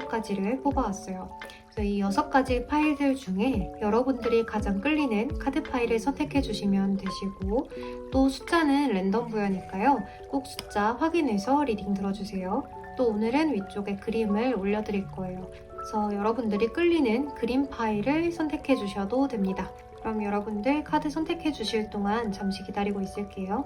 가지를 뽑아왔어요. 그래서 이 6가지 파일들 중에 여러분들이 가장 끌리는 카드 파일을 선택해 주시면 되시고, 또 숫자는 랜덤 부여니까요. 꼭 숫자 확인해서 리딩 들어주세요. 또 오늘은 위쪽에 그림을 올려드릴 거예요. 그래서 여러분들이 끌리는 그림 파일을 선택해 주셔도 됩니다. 그럼 여러분들 카드 선택해 주실 동안 잠시 기다리고 있을게요.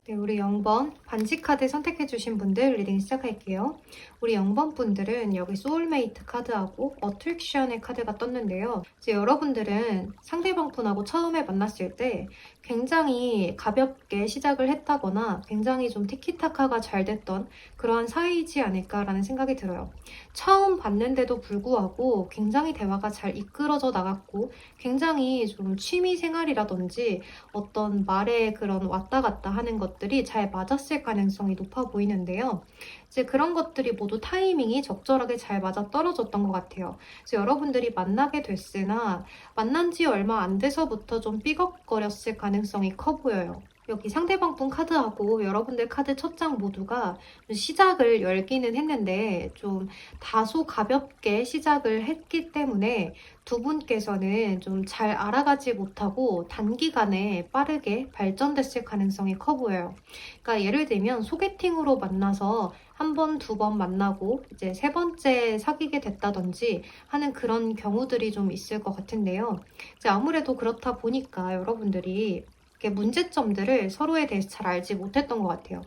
네, 우리 0번 반지 카드 선택해주신 분들 리딩 시작할게요. 우리 0번 분들은 여기 소울메이트 카드하고 어트랙션의 카드가 떴는데요. 이제 여러분들은 상대방 분하고 처음에 만났을 때 굉장히 가볍게 시작을 했다거나 굉장히 좀 티키타카가 잘 됐던 그러한 사이이지 않을까라는 생각이 들어요. 처음 봤는데도 불구하고 굉장히 대화가 잘 이끌어져 나갔고, 굉장히 좀 취미 생활이라든지 어떤 말에 그런 왔다 갔다 하는 것들이 잘 맞았을 가능성이 높아 보이는데요. 이제 그런 것들이 모두 타이밍이 적절하게 잘 맞아 떨어졌던 것 같아요. 그래서 여러분들이 만나게 됐으나 만난 지 얼마 안 돼서부터 좀 삐걱거렸을 가능성이 커 보여요. 여기 상대방 분 카드하고 여러분들 카드 첫 장 모두가 시작을 열기는 했는데 좀 다소 가볍게 시작을 했기 때문에 두 분께서는 좀 잘 알아가지 못하고 단기간에 빠르게 발전됐을 가능성이 커 보여요. 그러니까 예를 들면 소개팅으로 만나서 한 번, 두 번 만나고 이제 세 번째 사귀게 됐다든지 하는 그런 경우들이 좀 있을 것 같은데요. 이제 아무래도 그렇다 보니까 여러분들이 문제점들을 서로에 대해서 잘 알지 못했던 것 같아요.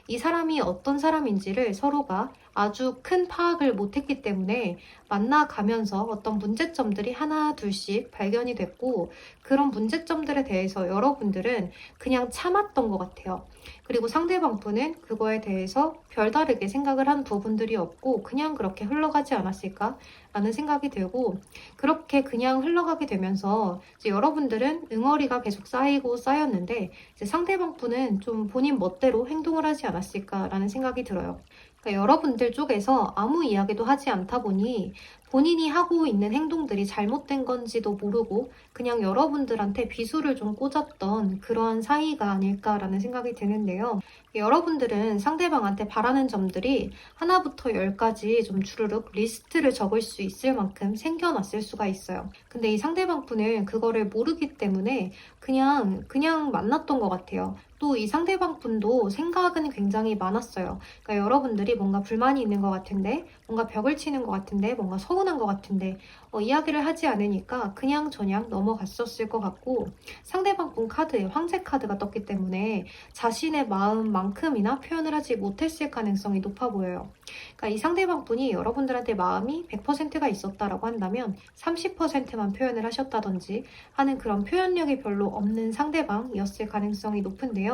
이 사람이 어떤 사람인지를 서로가 아주 큰 파악을 못했기 때문에 만나가면서 어떤 문제점들이 하나 둘씩 발견이 됐고, 그런 문제점들에 대해서 여러분들은 그냥 참았던 것 같아요. 그리고 상대방 분은 그거에 대해서 별다르게 생각을 한 부분들이 없고 그냥 그렇게 흘러가지 않았을까라는 생각이 들고, 그렇게 그냥 흘러가게 되면서 이제 여러분들은 응어리가 계속 쌓이고 쌓였는데 이제 상대방 분은 좀 본인 멋대로 행동을 하지 않았을까라는 생각이 들어요. 그러니까 여러분들 쪽에서 아무 이야기도 하지 않다 보니 본인이 하고 있는 행동들이 잘못된 건지도 모르고 그냥 여러분들한테 비수를 좀 꽂았던 그러한 사이가 아닐까라는 생각이 드는데요. 여러분들은 상대방한테 바라는 점들이 하나부터 10까지 좀 주르륵 리스트를 적을 수 있을 만큼 생겨났을 수가 있어요. 근데 이 상대방 분은 그거를 모르기 때문에 그냥 만났던 것 같아요. 또 이 상대방 분도 생각은 굉장히 많았어요. 그러니까 여러분들이 뭔가 불만이 있는 것 같은데, 뭔가 벽을 치는 것 같은데, 뭔가 서운한 것 같은데 이야기를 하지 않으니까 그냥 넘어갔었을 것 같고, 상대방 분 카드에 황제 카드가 떴기 때문에 자신의 마음만큼이나 표현을 하지 못했을 가능성이 높아 보여요. 그러니까 이 상대방 분이 여러분들한테 마음이 100%가 있었다라고 한다면 30%만 표현을 하셨다든지 하는 그런 표현력이 별로 없는 상대방이었을 가능성이 높은데요.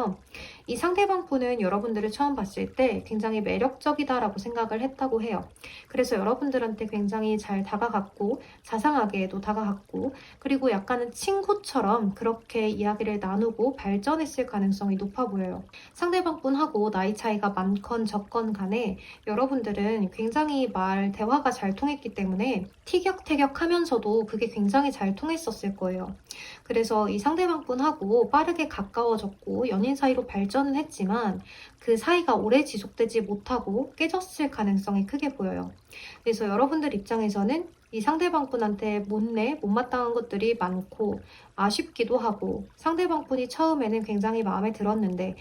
이 상대방 분은 여러분들을 처음 봤을 때 굉장히 매력적이다라고 생각을 했다고 해요. 그래서 여러분들한테 굉장히 잘 다가갔고 자상하게도 다가갔고, 그리고 약간은 친구처럼 그렇게 이야기를 나누고 발전했을 가능성이 높아 보여요. 상대방 분하고 나이 차이가 많건 적건 간에 여러분들은 굉장히 대화가 잘 통했기 때문에 티격태격하면서도 그게 굉장히 잘 통했었을 거예요. 그래서 이 상대방 분하고 빠르게 가까워졌고 연인 사이로 발전은 했지만 그 사이가 오래 지속되지 못하고 깨졌을 가능성이 크게 보여요. 그래서 여러분들 입장에서는 이 상대방분한테 못마땅한 것들이 많고 아쉽기도 하고 상대방분이 처음에는 굉장히 마음에 들었는데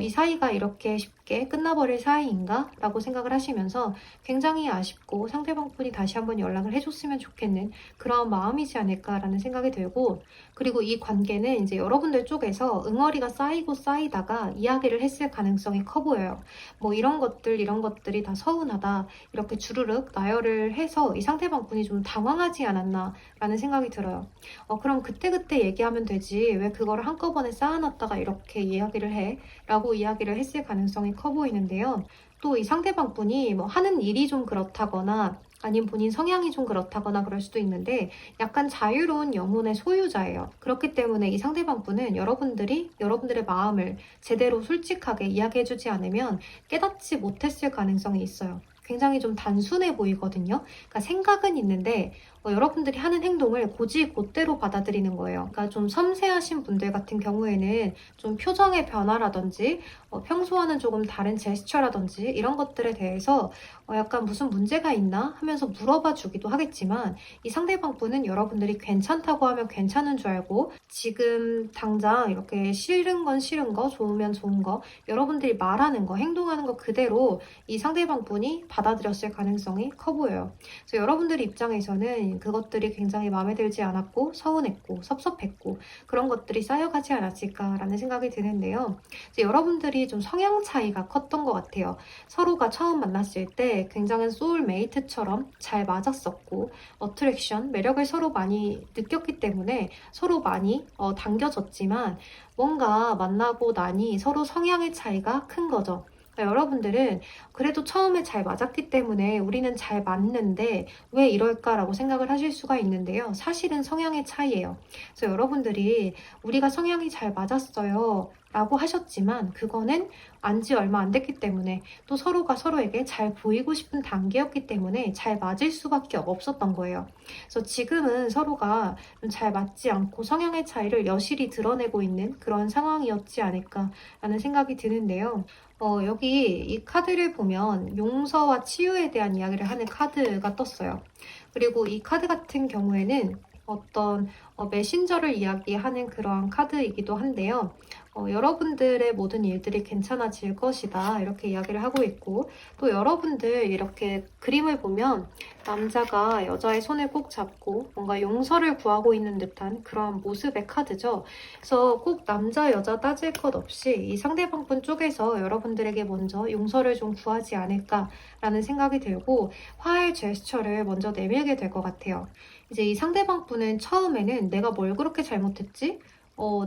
이 사이가 이렇게 쉽게 끝나버릴 사이인가? 라고 생각을 하시면서 굉장히 아쉽고 상대방분이 다시 한번 연락을 해줬으면 좋겠는 그런 마음이지 않을까라는 생각이 들고, 그리고 이 관계는 이제 여러분들 쪽에서 응어리가 쌓이고 쌓이다가 이야기를 했을 가능성이 커 보여요. 뭐 이런 것들이 다 서운하다 이렇게 주르륵 나열을 해서 이 상대방분이 좀 당황하지 않았나 라는 생각이 들어요. 그럼 그때그때 얘기하면 되지 왜 그거를 한꺼번에 쌓아놨다가 이렇게 이야기를 해? 라고 이야기를 했을 가능성이 커 보이는데요. 또 이 상대방분이 뭐 하는 일이 좀 그렇다거나 아니면 본인 성향이 좀 그렇다거나 그럴 수도 있는데 약간 자유로운 영혼의 소유자예요. 그렇기 때문에 이 상대방분은 여러분들의 마음을 제대로 솔직하게 이야기해주지 않으면 깨닫지 못했을 가능성이 있어요. 굉장히 좀 단순해 보이거든요. 그러니까 생각은 있는데 여러분들이 하는 행동을 곧대로 받아들이는 거예요. 그러니까 좀 섬세하신 분들 같은 경우에는 좀 표정의 변화라든지 평소와는 조금 다른 제스처라든지 이런 것들에 대해서 약간 무슨 문제가 있나 하면서 물어봐 주기도 하겠지만, 이 상대방 분은 여러분들이 괜찮다고 하면 괜찮은 줄 알고 지금 당장 이렇게 싫은 건 싫은 거, 좋으면 좋은 거, 여러분들이 말하는 거, 행동하는 거 그대로 이 상대방 분이 받아들였을 가능성이 커 보여요. 그래서 여러분들 입장에서는 그것들이 굉장히 마음에 들지 않았고 서운했고 섭섭했고 그런 것들이 쌓여가지 않았을까라는 생각이 드는데요. 여러분들이 좀 성향 차이가 컸던 것 같아요. 서로가 처음 만났을 때 굉장한 소울메이트처럼 잘 맞았었고 어트랙션, 매력을 서로 많이 느꼈기 때문에 서로 많이 당겨졌지만 뭔가 만나고 나니 서로 성향의 차이가 큰 거죠. 그러니까 여러분들은 그래도 처음에 잘 맞았기 때문에 우리는 잘 맞는데 왜 이럴까라고 생각을 하실 수가 있는데요. 사실은 성향의 차이예요. 그래서 여러분들이 우리가 성향이 잘 맞았어요 라고 하셨지만 그거는 안지 얼마 안 됐기 때문에 또 서로가 서로에게 잘 보이고 싶은 단계였기 때문에 잘 맞을 수밖에 없었던 거예요. 그래서 지금은 서로가 잘 맞지 않고 성향의 차이를 여실히 드러내고 있는 그런 상황이었지 않을까라는 생각이 드는데요. 여기 이 카드를 보면 용서와 치유에 대한 이야기를 하는 카드가 떴어요. 그리고 이 카드 같은 경우에는 어떤 메신저를 이야기하는 그러한 카드이기도 한데요. 여러분들의 모든 일들이 괜찮아질 것이다 이렇게 이야기를 하고 있고, 또 여러분들 이렇게 그림을 보면 남자가 여자의 손을 꼭 잡고 뭔가 용서를 구하고 있는 듯한 그런 모습의 카드죠. 그래서 꼭 남자 여자 따질 것 없이 이 상대방분 쪽에서 여러분들에게 먼저 용서를 좀 구하지 않을까라는 생각이 들고 화해 제스처를 먼저 내밀게 될 것 같아요. 이제 이 상대방 분은 처음에는 내가 뭘 그렇게 잘못했지?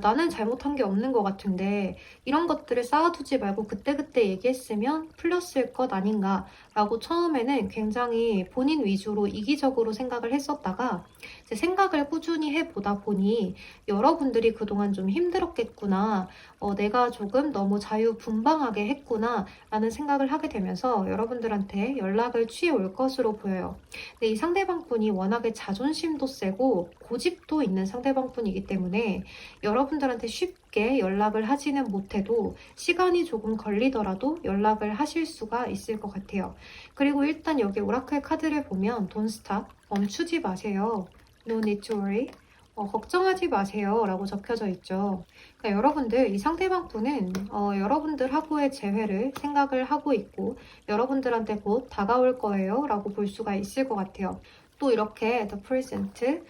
나는 잘못한 게 없는 것 같은데 이런 것들을 쌓아두지 말고 그때그때 얘기했으면 풀렸을 것 아닌가 라고 처음에는 굉장히 본인 위주로 이기적으로 생각을 했었다가 이제 생각을 꾸준히 해보다 보니 여러분들이 그동안 좀 힘들었겠구나, 내가 조금 너무 자유분방하게 했구나 라는 생각을 하게 되면서 여러분들한테 연락을 취해올 것으로 보여요. 근데 이 상대방 분이 워낙에 자존심도 세고 고집도 있는 상대방 분이기 때문에 여러분들한테 쉽게 연락을 하지는 못해도 시간이 조금 걸리더라도 연락을 하실 수가 있을 것 같아요. 그리고 일단 여기 오라클 카드를 보면 Don't stop, 멈추지 마세요. No need to worry, 걱정하지 마세요 라고 적혀져 있죠. 그러니까 여러분들 이 상대방 분은 여러분들하고의 재회를 생각을 하고 있고 여러분들한테 곧 다가올 거예요 라고 볼 수가 있을 것 같아요. 또 이렇게 The Present,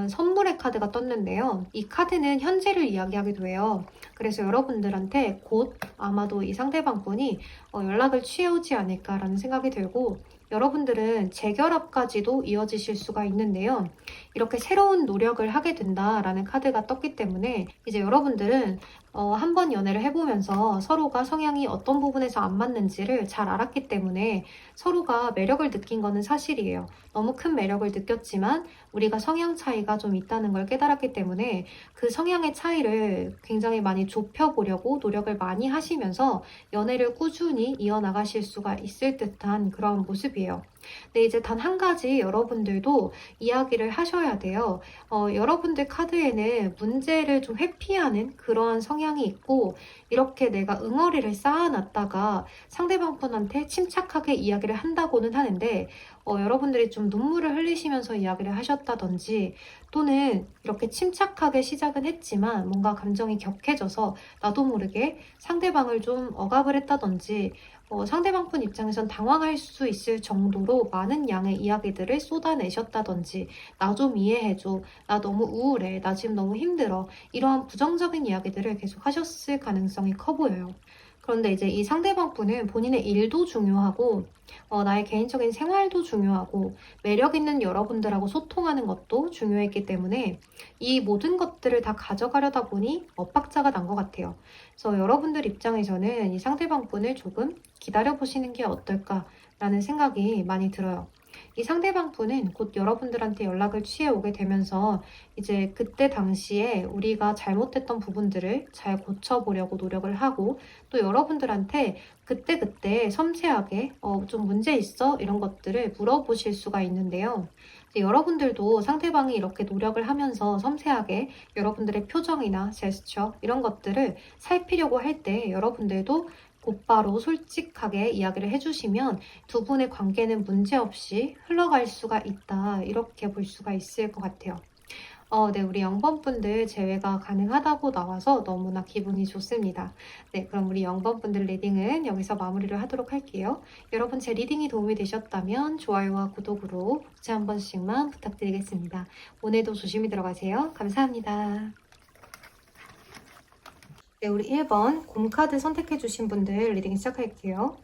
선물의 카드가 떴는데요. 이 카드는 현재를 이야기하기도 해요. 그래서 여러분들한테 곧 아마도 이 상대방 분이 연락을 취해오지 않을까라는 생각이 들고, 여러분들은 재결합까지도 이어지실 수가 있는데요. 이렇게 새로운 노력을 하게 된다라는 카드가 떴기 때문에 이제 여러분들은 한번 연애를 해보면서 서로가 성향이 어떤 부분에서 안 맞는지를 잘 알았기 때문에 서로가 매력을 느낀 거는 사실이에요. 너무 큰 매력을 느꼈지만 우리가 성향 차이가 좀 있다는 걸 깨달았기 때문에 그 성향의 차이를 굉장히 많이 좁혀보려고 노력을 많이 하시면서 연애를 꾸준히 이어나가실 수가 있을 듯한 그런 모습이에요. 근데 이제 단 한 가지 여러분들도 이야기를 하셔야 돼요. 여러분들 카드에는 문제를 좀 회피하는 그러한 성향이 있고, 이렇게 내가 응어리를 쌓아놨다가 상대방 분한테 침착하게 이야기를 한다고는 하는데, 여러분들이 좀 눈물을 흘리시면서 이야기를 하셨다든지, 또는 이렇게 침착하게 시작은 했지만 뭔가 감정이 격해져서 나도 모르게 상대방을 좀 억압을 했다든지, 상대방 분 입장에선 당황할 수 있을 정도로 많은 양의 이야기들을 쏟아내셨다든지, 나 좀 이해해줘, 나 너무 우울해, 나 지금 너무 힘들어, 이러한 부정적인 이야기들을 계속 하셨을 가능성이 커 보여요. 그런데 이제 이 상대방 분은 본인의 일도 중요하고, 나의 개인적인 생활도 중요하고, 매력 있는 여러분들하고 소통하는 것도 중요했기 때문에 이 모든 것들을 다 가져가려다 보니 엇박자가 난 것 같아요. 그래서 여러분들 입장에서는 이 상대방 분을 조금 기다려보시는 게 어떨까라는 생각이 많이 들어요. 이 상대방 분은 곧 여러분들한테 연락을 취해 오게 되면서 이제 그때 당시에 우리가 잘못했던 부분들을 잘 고쳐보려고 노력을 하고, 또 여러분들한테 그때그때 섬세하게 좀 문제 있어? 이런 것들을 물어보실 수가 있는데요. 여러분들도 상대방이 이렇게 노력을 하면서 섬세하게 여러분들의 표정이나 제스처 이런 것들을 살피려고 할 때 여러분들도 곧바로 솔직하게 이야기를 해주시면 두 분의 관계는 문제없이 흘러갈 수가 있다, 이렇게 볼 수가 있을 것 같아요. 네, 우리 0번분들 제외가 가능하다고 나와서 너무나 기분이 좋습니다. 네, 그럼 우리 0번분들 리딩은 여기서 마무리를 하도록 할게요. 여러분, 제 리딩이 도움이 되셨다면 좋아요와 구독으로 복제 한 번씩만 부탁드리겠습니다. 오늘도 조심히 들어가세요. 감사합니다. 네, 우리 1번 곰카드 선택해주신 분들 리딩 시작할게요.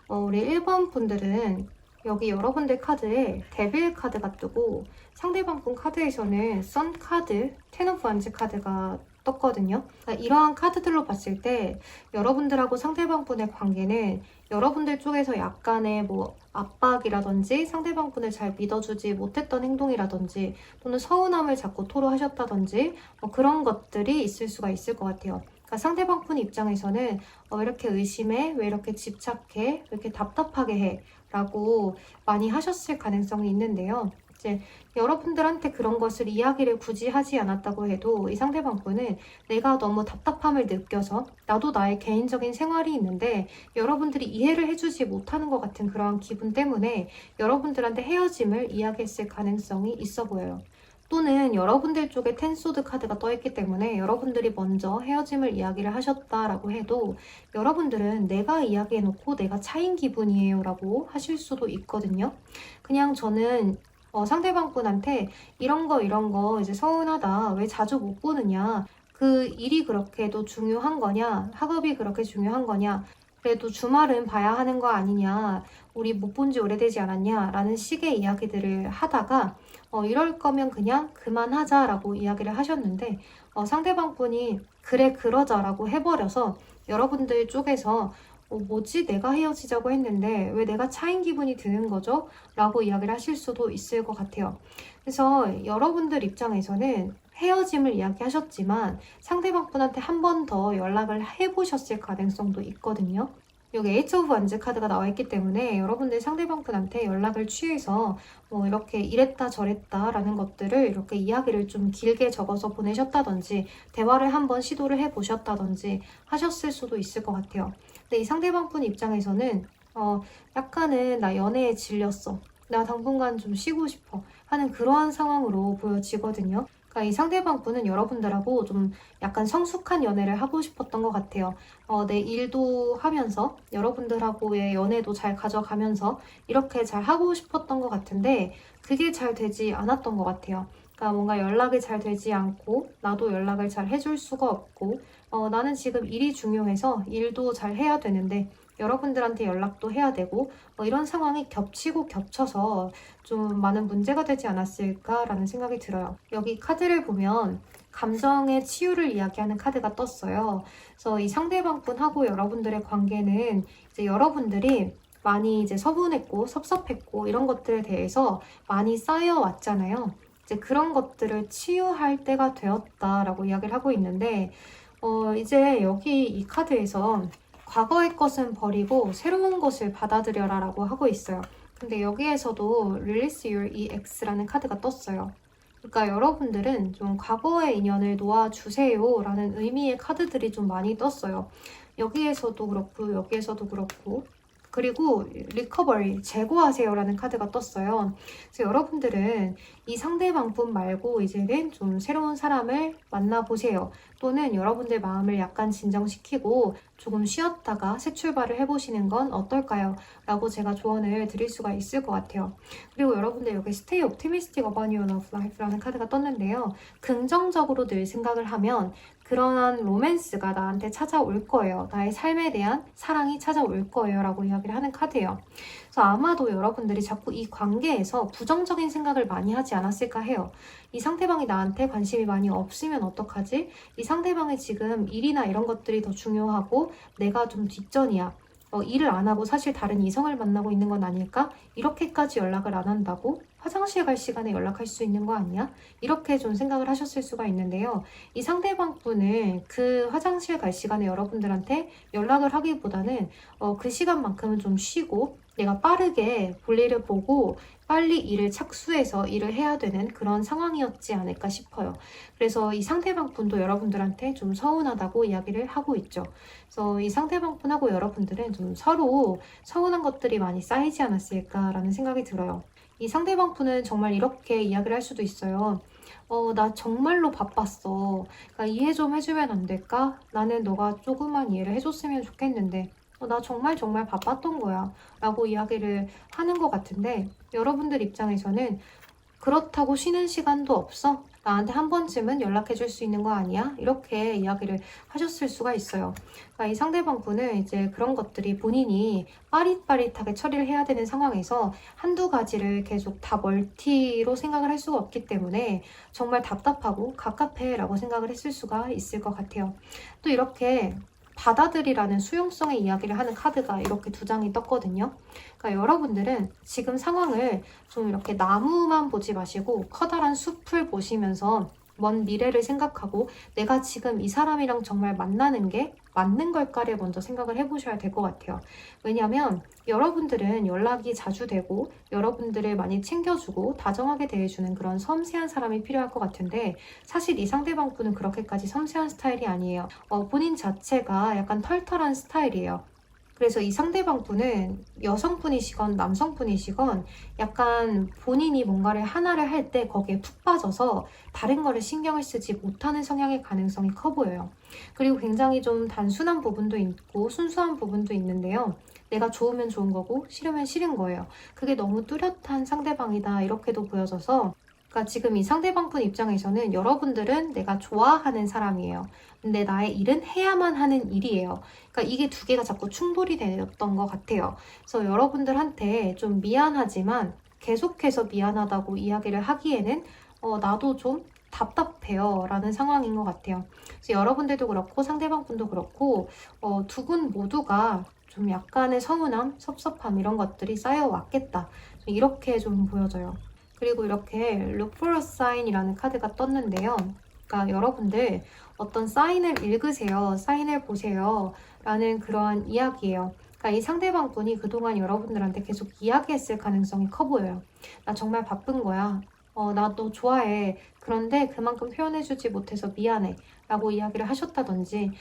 우리 1번 분들은 여기 여러분들 카드에 데빌 카드가 뜨고, 상대방 분 카드에서는 선 카드, 텐 오브 완즈 카드가 떴거든요. 그러니까 이러한 카드들로 봤을 때 여러분들하고 상대방 분의 관계는 여러분들 쪽에서 약간의 뭐 압박이라든지, 상대방 분을 잘 믿어주지 못했던 행동이라든지, 또는 서운함을 자꾸 토로하셨다든지, 그런 것들이 있을 수가 있을 것 같아요. 그러니까 상대방 분 입장에서는 왜 이렇게 의심해? 왜 이렇게 집착해? 왜 이렇게 답답하게 해? 라고 많이 하셨을 가능성이 있는데요. 이제 여러분들한테 그런 것을 이야기를 굳이 하지 않았다고 해도 이 상대방 분은 내가 너무 답답함을 느껴서, 나도 나의 개인적인 생활이 있는데 여러분들이 이해를 해주지 못하는 것 같은 그런 기분 때문에 여러분들한테 헤어짐을 이야기했을 가능성이 있어 보여요. 또는 여러분들 쪽에 텐소드 카드가 떠있기 때문에 여러분들이 먼저 헤어짐을 이야기를 하셨다라고 해도 여러분들은 내가 이야기해놓고 내가 차인 기분이에요 라고 하실 수도 있거든요. 그냥 저는 상대방 분한테 이런 거 이제 서운하다, 왜 자주 못 보느냐, 그 일이 그렇게도 중요한 거냐, 학업이 그렇게 중요한 거냐, 그래도 주말은 봐야 하는 거 아니냐, 우리 못 본 지 오래되지 않았냐 라는 식의 이야기들을 하다가 이럴 거면 그냥 그만하자라고 이야기를 하셨는데, 상대방 분이 그래 그러자라고 해버려서 여러분들 쪽에서 뭐지, 내가 헤어지자고 했는데 왜 내가 차인 기분이 드는 거죠? 라고 이야기를 하실 수도 있을 것 같아요. 그래서 여러분들 입장에서는 헤어짐을 이야기하셨지만 상대방 분한테 한 번 더 연락을 해보셨을 가능성도 있거든요. 여기 에이트 오브 완즈 카드가 나와 있기 때문에 여러분들 상대방 분한테 연락을 취해서 이렇게 이랬다 저랬다 라는 것들을 이렇게 이야기를 좀 길게 적어서 보내셨다든지, 대화를 한번 시도를 해보셨다든지 하셨을 수도 있을 것 같아요. 근데 이 상대방 분 입장에서는 약간은 나 연애에 질렸어, 나 당분간 좀 쉬고 싶어 하는 그러한 상황으로 보여지거든요. 그러니까 이 상대방 분은 여러분들하고 좀 약간 성숙한 연애를 하고 싶었던 것 같아요. 내 일도 하면서 여러분들하고의 연애도 잘 가져가면서 이렇게 잘 하고 싶었던 것 같은데 그게 잘 되지 않았던 것 같아요. 그러니까 뭔가 연락이 잘 되지 않고 나도 연락을 잘 해줄 수가 없고, 나는 지금 일이 중요해서 일도 잘 해야 되는데 여러분들한테 연락도 해야 되고, 이런 상황이 겹치고 겹쳐서 좀 많은 문제가 되지 않았을까라는 생각이 들어요. 여기 카드를 보면 감정의 치유를 이야기하는 카드가 떴어요. 그래서 이 상대방 분하고 여러분들의 관계는 이제 여러분들이 많이 이제 서운했고 섭섭했고 이런 것들에 대해서 많이 쌓여왔잖아요. 이제 그런 것들을 치유할 때가 되었다라고 이야기를 하고 있는데, 이제 여기 이 카드에서 과거의 것은 버리고 새로운 것을 받아들여라 라고 하고 있어요. 근데 여기에서도 Release Your EX라는 카드가 떴어요. 그러니까 여러분들은 좀 과거의 인연을 놓아주세요 라는 의미의 카드들이 좀 많이 떴어요. 여기에서도 그렇고 여기에서도 그렇고 그리고 리커버리, 재고하세요 라는 카드가 떴어요. 그래서 여러분들은 이 상대방분 말고 이제는 좀 새로운 사람을 만나보세요. 또는 여러분들 마음을 약간 진정시키고 조금 쉬었다가 새 출발을 해보시는 건 어떨까요? 라고 제가 조언을 드릴 수가 있을 것 같아요. 그리고 여러분들 여기 Stay Optimistic About Your Love Life라는 카드가 떴는데요. 긍정적으로 늘 생각을 하면 그러한 로맨스가 나한테 찾아올 거예요. 나의 삶에 대한 사랑이 찾아올 거예요. 라고 이야기를 하는 카드예요. 그래서 아마도 여러분들이 자꾸 이 관계에서 부정적인 생각을 많이 하지 않았을까 해요. 이 상대방이 나한테 관심이 많이 없으면 어떡하지? 이 상대방이 지금 일이나 이런 것들이 더 중요하고 내가 좀 뒷전이야. 일을 안 하고 사실 다른 이성을 만나고 있는 건 아닐까? 이렇게까지 연락을 안 한다고? 화장실 갈 시간에 연락할 수 있는 거 아니야? 이렇게 좀 생각을 하셨을 수가 있는데요. 이 상대방 분은 그 화장실 갈 시간에 여러분들한테 연락을 하기보다는 그 시간만큼은 좀 쉬고 내가 빠르게 볼일을 보고 빨리 일을 착수해서 일을 해야 되는 그런 상황이었지 않을까 싶어요. 그래서 이 상대방 분도 여러분들한테 좀 서운하다고 이야기를 하고 있죠. 그래서 이 상대방 분하고 여러분들은 좀 서로 서운한 것들이 많이 쌓이지 않았을까라는 생각이 들어요. 이 상대방 분은 정말 이렇게 이야기를 할 수도 있어요. 나 정말로 바빴어. 그러니까 이해 좀 해주면 안 될까? 나는 너가 조금만 이해를 해줬으면 좋겠는데 나 정말 바빴던 거야 라고 이야기를 하는 것 같은데 여러분들 입장에서는 그렇다고 쉬는 시간도 없어? 나한테 한 번쯤은 연락해 줄 수 있는 거 아니야? 이렇게 이야기를 하셨을 수가 있어요. 그러니까 이 상대방 분은 이제 그런 것들이 본인이 빠릿빠릿하게 처리를 해야 되는 상황에서 한두 가지를 계속 다 멀티로 생각을 할 수가 없기 때문에 정말 답답하고 갑갑해라고 생각을 했을 수가 있을 것 같아요. 또 이렇게 받아들이라는 수용성의 이야기를 하는 카드가 이렇게 두 장이 떴거든요. 그러니까 여러분들은 지금 상황을 좀 이렇게 나무만 보지 마시고 커다란 숲을 보시면서 먼 미래를 생각하고 내가 지금 이 사람이랑 정말 만나는 게 맞는 걸까를 먼저 생각을 해보셔야 될 것 같아요. 왜냐하면 여러분들은 연락이 자주 되고 여러분들을 많이 챙겨주고 다정하게 대해주는 그런 섬세한 사람이 필요할 것 같은데 사실 이 상대방 분은 그렇게까지 섬세한 스타일이 아니에요. 본인 자체가 약간 털털한 스타일이에요. 그래서 이 상대방 분은 여성분이시건 남성분이시건 약간 본인이 뭔가를 하나를 할 때 거기에 푹 빠져서 다른 거를 신경을 쓰지 못하는 성향의 가능성이 커 보여요. 그리고 굉장히 좀 단순한 부분도 있고 순수한 부분도 있는데요. 내가 좋으면 좋은 거고 싫으면 싫은 거예요. 그게 너무 뚜렷한 상대방이다 이렇게도 보여져서 그러니까 지금 이 상대방분 입장에서는 여러분들은 내가 좋아하는 사람이에요. 근데 나의 일은 해야만 하는 일이에요. 그러니까 이게 두 개가 자꾸 충돌이 되었던 것 같아요. 그래서 여러분들한테 좀 미안하지만 계속해서 미안하다고 이야기를 하기에는 나도 좀 답답해요 라는 상황인 것 같아요. 그래서 여러분들도 그렇고 상대방 분도 그렇고 두 분 모두가 좀 약간의 서운함, 섭섭함 이런 것들이 쌓여왔겠다. 이렇게 좀 보여져요. 그리고 이렇게 Look for a sign이라는 카드가 떴는데요. 그러니까 여러분들 어떤 사인을 읽으세요. 사인을 보세요. 라는 그러한 이야기예요. 그러니까 이 상대방 분이 그동안 여러분들한테 계속 이야기했을 가능성이 커 보여요. 나 정말 바쁜 거야. 나 너 좋아해. 그런데 그만큼 표현해주지 못해서 미안해. 라고 이야기를 하셨다든지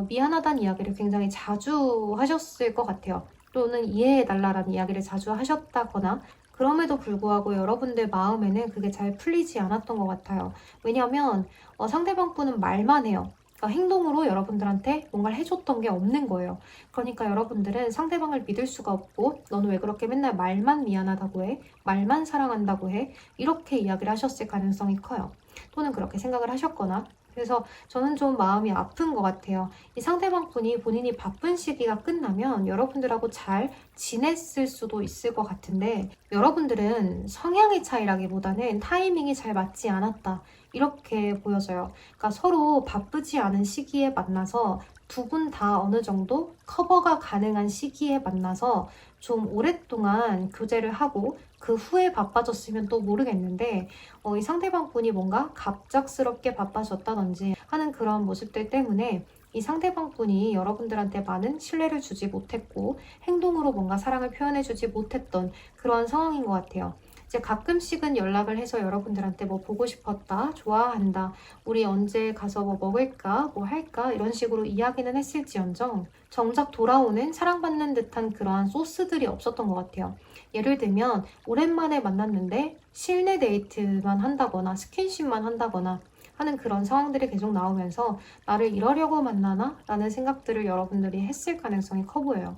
미안하다는 이야기를 굉장히 자주 하셨을 것 같아요. 또는 이해해달라는 이야기를 자주 하셨다거나 그럼에도 불구하고 여러분들 마음에는 그게 잘 풀리지 않았던 것 같아요. 왜냐하면 상대방 분은 말만 해요. 그러니까 행동으로 여러분들한테 뭔가를 해줬던 게 없는 거예요. 그러니까 여러분들은 상대방을 믿을 수가 없고 너는 왜 그렇게 맨날 말만 미안하다고 해? 말만 사랑한다고 해? 이렇게 이야기를 하셨을 가능성이 커요. 또는 그렇게 생각을 하셨거나 그래서 저는 좀 마음이 아픈 것 같아요. 이 상대방 분이 본인이 바쁜 시기가 끝나면 여러분들하고 잘 지냈을 수도 있을 것 같은데 여러분들은 성향의 차이라기보다는 타이밍이 잘 맞지 않았다. 이렇게 보여져요. 그러니까 서로 바쁘지 않은 시기에 만나서 두 분 다 어느 정도 커버가 가능한 시기에 만나서 좀 오랫동안 교제를 하고 그 후에 바빠졌으면 또 모르겠는데 이 상대방 분이 뭔가 갑작스럽게 바빠졌다든지 하는 그런 모습들 때문에 이 상대방분이 여러분들한테 많은 신뢰를 주지 못했고 행동으로 뭔가 사랑을 표현해주지 못했던 그런 상황인 것 같아요. 이제 가끔씩은 연락을 해서 여러분들한테 뭐 보고 싶었다, 좋아한다, 우리 언제 가서 뭐 먹을까, 뭐 할까 이런 식으로 이야기는 했을지언정 정작 돌아오는 사랑받는 듯한 그러한 소스들이 없었던 것 같아요. 예를 들면 오랜만에 만났는데 실내 데이트만 한다거나 스킨십만 한다거나 하는 그런 상황들이 계속 나오면서 나를 이러려고 만나나? 라는 생각들을 여러분들이 했을 가능성이 커 보여요.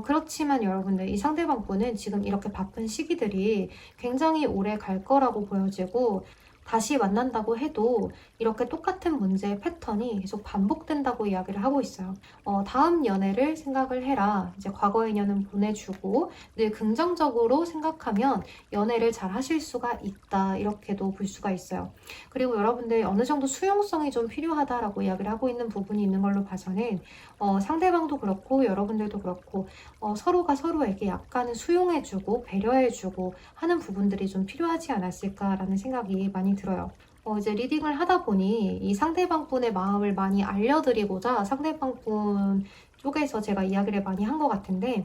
그렇지만 여러분들 이 상대방분은 지금 이렇게 바쁜 시기들이 굉장히 오래 갈 거라고 보여지고 다시 만난다고 해도 이렇게 똑같은 문제의 패턴이 계속 반복된다고 이야기를 하고 있어요. 다음 연애를 생각을 해라. 이제 과거의 인연은 보내주고 늘 긍정적으로 생각하면 연애를 잘 하실 수가 있다. 이렇게도 볼 수가 있어요. 그리고 여러분들 어느 정도 수용성이 좀 필요하다라고 이야기를 하고 있는 부분이 있는 걸로 봐서는 상대방도 그렇고 여러분들도 그렇고 서로가 서로에게 약간은 수용해주고 배려해주고 하는 부분들이 좀 필요하지 않았을까라는 생각이 많이 들어요. 이제 리딩을 하다 보니 이 상대방분의 마음을 많이 알려드리고자 상대방분 쪽에서 제가 이야기를 많이 한 것 같은데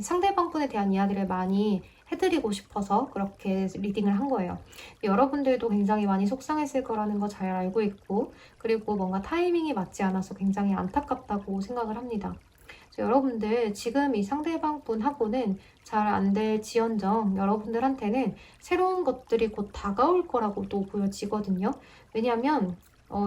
상대방분에 대한 이야기를 많이 해드리고 싶어서 그렇게 리딩을 한 거예요. 여러분들도 굉장히 많이 속상했을 거라는 거 잘 알고 있고 그리고 뭔가 타이밍이 맞지 않아서 굉장히 안타깝다고 생각을 합니다. 여러분들 지금 이 상대방분하고는 잘 안 될지언정 여러분들한테는 새로운 것들이 곧 다가올 거라고도 보여지거든요. 왜냐하면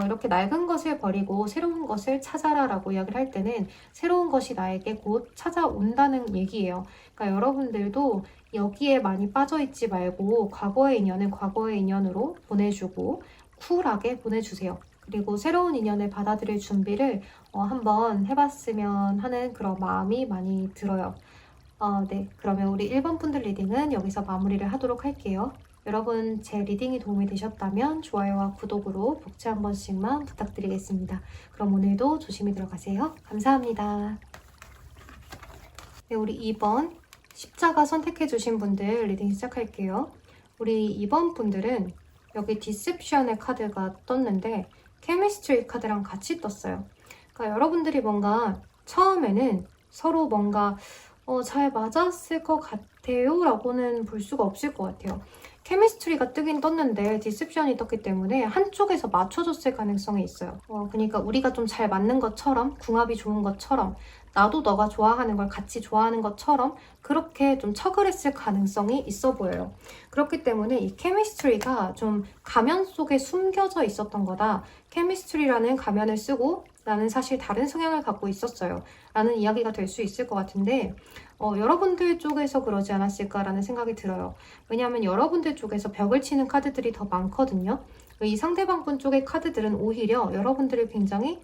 이렇게 낡은 것을 버리고 새로운 것을 찾아라 라고 이야기를 할 때는 새로운 것이 나에게 곧 찾아온다는 얘기예요. 그러니까 여러분들도 여기에 많이 빠져있지 말고 과거의 인연은 과거의 인연으로 보내주고 쿨하게 보내주세요. 그리고 새로운 인연을 받아들일 준비를 한번 해봤으면 하는 그런 마음이 많이 들어요. 네, 그러면 우리 1번 분들 리딩은 여기서 마무리를 하도록 할게요. 여러분 제 리딩이 도움이 되셨다면 좋아요와 구독으로 복채 한 번씩만 부탁드리겠습니다. 그럼 오늘도 조심히 들어가세요. 감사합니다. 네, 우리 2번 십자가 선택해주신 분들 리딩 시작할게요. 우리 2번 분들은 여기 디셉션의 카드가 떴는데 케미스트리 카드랑 같이 떴어요. 그러니까 여러분들이 뭔가 처음에는 서로 뭔가 잘 맞았을 것 같아요 라고는 볼 수가 없을 것 같아요. 케미스트리가 뜨긴 떴는데 디셉션이 떴기 때문에 한쪽에서 맞춰줬을 가능성이 있어요. 그러니까 우리가 좀 잘 맞는 것처럼 궁합이 좋은 것처럼 나도 너가 좋아하는 걸 같이 좋아하는 것처럼 그렇게 좀 척을 했을 가능성이 있어 보여요. 그렇기 때문에 이 케미스트리가 좀 가면 속에 숨겨져 있었던 거다. 케미스트리라는 가면을 쓰고 나는 사실 다른 성향을 갖고 있었어요. 라는 이야기가 될 수 있을 것 같은데 여러분들 쪽에서 그러지 않았을까라는 생각이 들어요. 왜냐하면 여러분들 쪽에서 벽을 치는 카드들이 더 많거든요. 이 상대방분 쪽의 카드들은 오히려 여러분들을 굉장히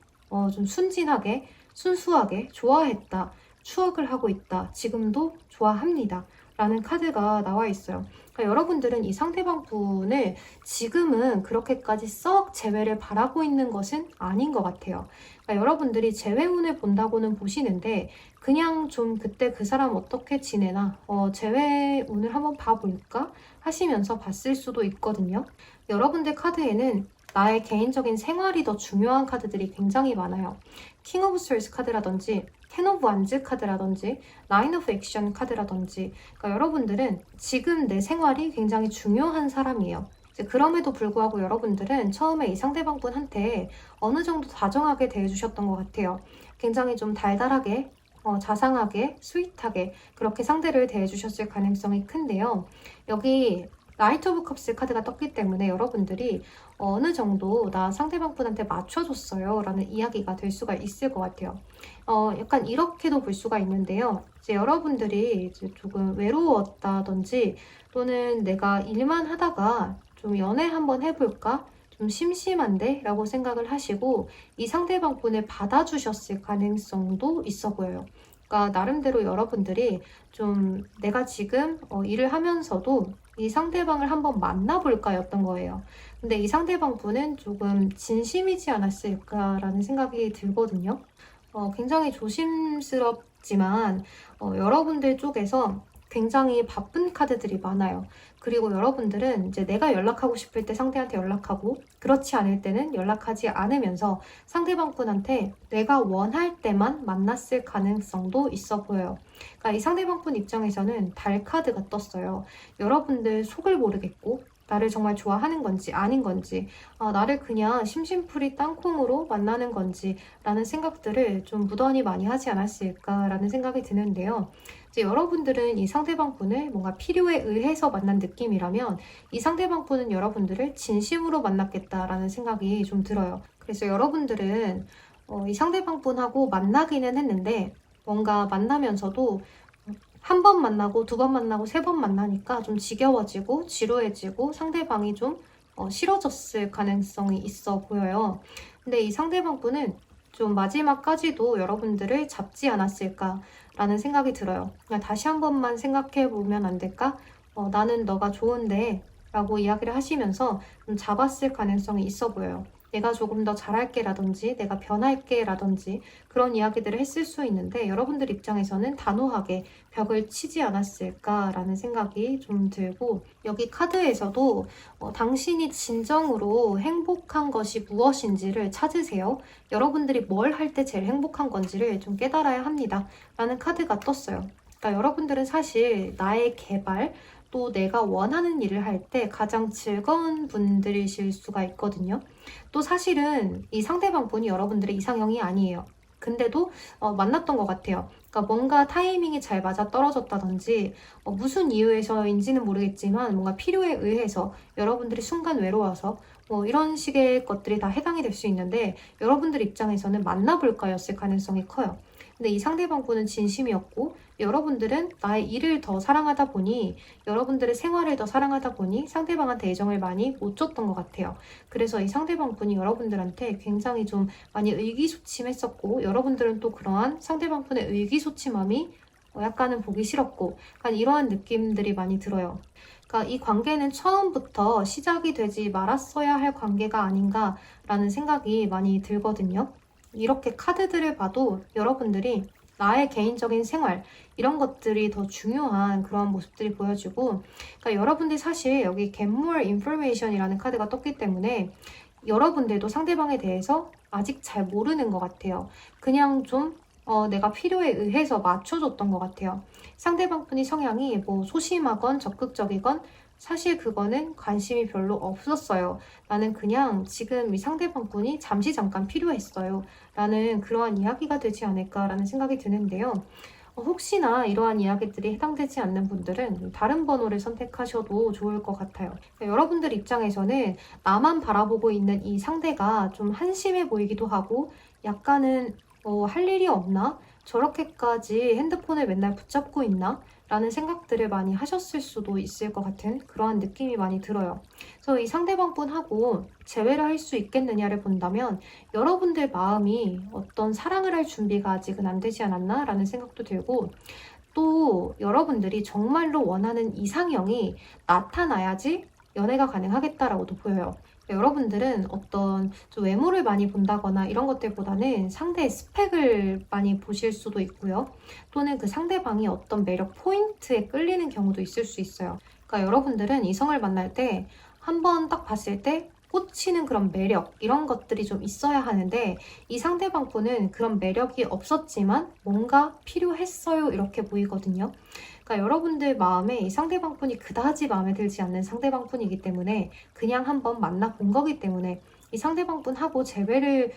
좀 순진하게, 순수하게 좋아했다, 추억을 하고 있다, 지금도 좋아합니다. 라는 카드가 나와 있어요. 그러니까 여러분들은 이 상대방 분을 지금은 그렇게까지 썩 재회를 바라고 있는 것은 아닌 것 같아요. 그러니까 여러분들이 재회운을 본다고는 보시는데 그냥 좀 그때 그 사람 어떻게 지내나 재회운을 한번 봐볼까 하시면서 봤을 수도 있거든요. 여러분들 카드에는 나의 개인적인 생활이 더 중요한 카드들이 굉장히 많아요. 킹 오브 스월스 카드라든지 텐 오브 완즈 카드라든지 나인 오브 액션 카드라든지 그러니까 여러분들은 지금 내 생활이 굉장히 중요한 사람이에요. 그럼에도 불구하고 여러분들은 처음에 이 상대방분한테 어느 정도 다정하게 대해주셨던 것 같아요. 굉장히 좀 달달하게 자상하게 스윗하게 그렇게 상대를 대해주셨을 가능성이 큰데요. 여기 나이트 오브 컵스 카드가 떴기 때문에 여러분들이 어느 정도 나 상대방분한테 맞춰줬어요 라는 이야기가 될 수가 있을 것 같아요. 약간 이렇게도 볼 수가 있는데요. 이제 여러분들이 이제 조금 외로웠다든지 또는 내가 일만 하다가 좀 연애 한번 해볼까? 좀 심심한데? 라고 생각을 하시고 이 상대방분을 받아주셨을 가능성도 있어 보여요. 그러니까 나름대로 여러분들이 좀 내가 지금 일을 하면서도 이 상대방을 한번 만나볼까 였던 거예요. 근데 이 상대방 분은 조금 진심이지 않았을까라는 생각이 들거든요. 굉장히 조심스럽지만 여러분들 쪽에서 굉장히 바쁜 카드들이 많아요. 그리고 여러분들은 이제 내가 연락하고 싶을 때 상대한테 연락하고 그렇지 않을 때는 연락하지 않으면서 상대방분한테 내가 원할 때만 만났을 가능성도 있어 보여요. 그러니까 이 상대방분 입장에서는 달 카드가 떴어요. 여러분들 속을 모르겠고 나를 정말 좋아하는 건지 아닌 건지, 나를 그냥 심심풀이 땅콩으로 만나는 건지 라는 생각들을 좀 무던히 많이 하지 않았을까라는 생각이 드는데요. 이제 여러분들은 이 상대방분을 뭔가 필요에 의해서 만난 느낌이라면 이 상대방분은 여러분들을 진심으로 만났겠다라는 생각이 좀 들어요. 그래서 여러분들은 이 상대방분하고 만나기는 했는데 뭔가 만나면서도 한 번 만나고 두 번 만나고 세 번 만나니까 좀 지겨워지고 지루해지고 상대방이 좀 싫어졌을 가능성이 있어 보여요. 근데 이 상대방분은 좀 마지막까지도 여러분들을 잡지 않았을까라는 생각이 들어요. 그냥 다시 한 번만 생각해 보면 안 될까? 나는 너가 좋은데 라고 이야기를 하시면서 좀 잡았을 가능성이 있어 보여요. 내가 조금 더 잘할게 라든지 내가 변할게 라든지 그런 이야기들을 했을 수 있는데 여러분들 입장에서는 단호하게 벽을 치지 않았을까라는 생각이 좀 들고 여기 카드에서도 당신이 진정으로 행복한 것이 무엇인지를 찾으세요. 여러분들이 뭘 할 때 제일 행복한 건지를 좀 깨달아야 합니다. 라는 카드가 떴어요. 그러니까 여러분들은 사실 나의 개발 또 내가 원하는 일을 할 때 가장 즐거운 분들이실 수가 있거든요. 또 사실은 이 상대방 분이 여러분들의 이상형이 아니에요. 근데도 만났던 것 같아요. 그러니까 뭔가 타이밍이 잘 맞아 떨어졌다든지 무슨 이유에서인지는 모르겠지만 뭔가 필요에 의해서 여러분들이 순간 외로워서 뭐 이런 식의 것들이 다 해당이 될 수 있는데 여러분들 입장에서는 만나볼까였을 가능성이 커요. 근데 이 상대방 분은 진심이었고 여러분들은 나의 일을 더 사랑하다 보니 여러분들의 생활을 더 사랑하다 보니 상대방한테 애정을 많이 못 줬던 것 같아요. 그래서 이 상대방 분이 여러분들한테 굉장히 좀 많이 의기소침했었고 여러분들은 또 그러한 상대방 분의 의기소침함이 약간은 보기 싫었고 약간 이러한 느낌들이 많이 들어요. 그러니까 이 관계는 처음부터 시작이 되지 말았어야 할 관계가 아닌가라는 생각이 많이 들거든요. 이렇게 카드들을 봐도 여러분들이 나의 개인적인 생활 이런 것들이 더 중요한 그런 모습들이 보여지고 그러니까 여러분들이 사실 여기 Get More Information이라는 카드가 떴기 때문에 여러분들도 상대방에 대해서 아직 잘 모르는 것 같아요. 그냥 좀 내가 필요에 의해서 맞춰줬던 것 같아요. 상대방 분이 성향이 뭐 소심하건 적극적이건 사실 그거는 관심이 별로 없었어요. 나는 그냥 지금 이 상대방 분이 잠시 잠깐 필요했어요. 라는 그러한 이야기가 되지 않을까라는 생각이 드는데요. 혹시나 이러한 이야기들이 해당되지 않는 분들은 다른 번호를 선택하셔도 좋을 것 같아요. 그러니까 여러분들 입장에서는 나만 바라보고 있는 이 상대가 좀 한심해 보이기도 하고 약간은 할 일이 없나? 저렇게까지 핸드폰을 맨날 붙잡고 있나? 라는 생각들을 많이 하셨을 수도 있을 것 같은 그러한 느낌이 많이 들어요. 그래서 이 상대방분하고 재회를 할 수 있겠느냐를 본다면 여러분들 마음이 어떤 사랑을 할 준비가 아직은 안 되지 않았나? 라는 생각도 들고 또 여러분들이 정말로 원하는 이상형이 나타나야지 연애가 가능하겠다라고도 보여요. 여러분들은 어떤 좀 외모를 많이 본다거나 이런 것들보다는 상대의 스펙을 많이 보실 수도 있고요. 또는 그 상대방이 어떤 매력 포인트에 끌리는 경우도 있을 수 있어요. 그러니까 여러분들은 이성을 만날 때 한 번 딱 봤을 때 꽂히는 그런 매력 이런 것들이 좀 있어야 하는데 이 상대방 분은 그런 매력이 없었지만 뭔가 필요했어요 이렇게 보이거든요. 그러니까 여러분들 마음에 이 상대방 분이 그다지 마음에 들지 않는 상대방 분이기 때문에 그냥 한번 만나본 거기 때문에 이 상대방 분하고 재회를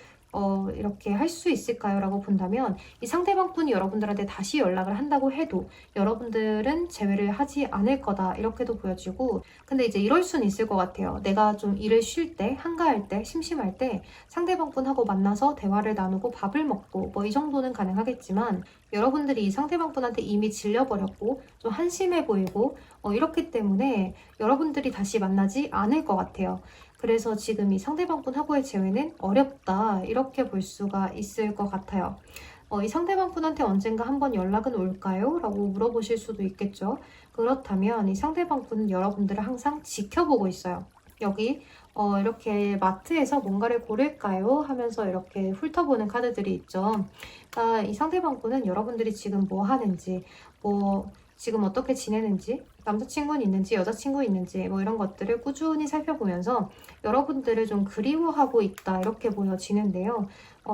이렇게 할 수 있을까요? 라고 본다면 이 상대방 분이 여러분들한테 다시 연락을 한다고 해도 여러분들은 재회를 하지 않을 거다 이렇게도 보여지고 근데 이제 이럴 수는 있을 것 같아요. 내가 좀 일을 쉴 때, 한가할 때, 심심할 때 상대방 분하고 만나서 대화를 나누고 밥을 먹고 뭐 이 정도는 가능하겠지만 여러분들이 이 상대방 분한테 이미 질려버렸고 좀 한심해 보이고 이렇기 때문에 여러분들이 다시 만나지 않을 것 같아요. 그래서 지금 이 상대방 분하고의 재회는 어렵다 이렇게 볼 수가 있을 것 같아요. 이 상대방 분한테 언젠가 한번 연락은 올까요? 라고 물어보실 수도 있겠죠. 그렇다면 이 상대방 분은 여러분들을 항상 지켜보고 있어요. 여기 이렇게 마트에서 뭔가를 고를까요? 하면서 이렇게 훑어보는 카드들이 있죠. 그러니까 이 상대방 분은 여러분들이 지금 뭐 하는지, 뭐 지금 어떻게 지내는지 남자친구는 있는지 여자친구 있는지 뭐 이런 것들을 꾸준히 살펴보면서 여러분들을 좀 그리워하고 있다 이렇게 보여지는데요.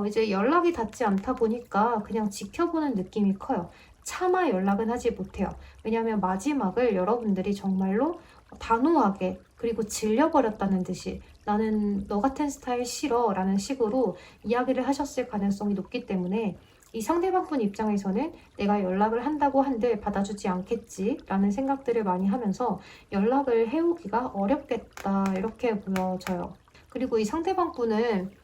이제 연락이 닿지 않다 보니까 그냥 지켜보는 느낌이 커요. 차마 연락은 하지 못해요. 왜냐하면 마지막을 여러분들이 정말로 단호하게 그리고 질려버렸다는 듯이 나는 너 같은 스타일 싫어 라는 식으로 이야기를 하셨을 가능성이 높기 때문에 이 상대방분 입장에서는 내가 연락을 한다고 한들 받아주지 않겠지 라는 생각들을 많이 하면서 연락을 해오기가 어렵겠다 이렇게 보여져요. 그리고 이 상대방분은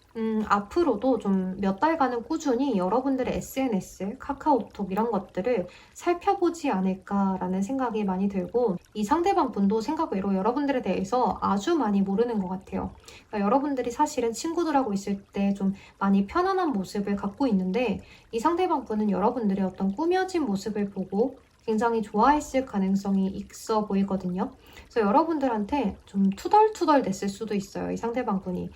앞으로도 좀 몇 달간은 꾸준히 여러분들의 SNS, 카카오톡 이런 것들을 살펴보지 않을까라는 생각이 많이 들고 이 상대방 분도 생각외로 여러분들에 대해서 아주 많이 모르는 것 같아요. 그러니까 여러분들이 사실은 친구들하고 있을 때 좀 많이 편안한 모습을 갖고 있는데 이 상대방 분은 여러분들의 어떤 꾸며진 모습을 보고 굉장히 좋아했을 가능성이 있어 보이거든요. 그래서 여러분들한테 좀 투덜투덜 됐을 수도 있어요. 이 상대방 분이.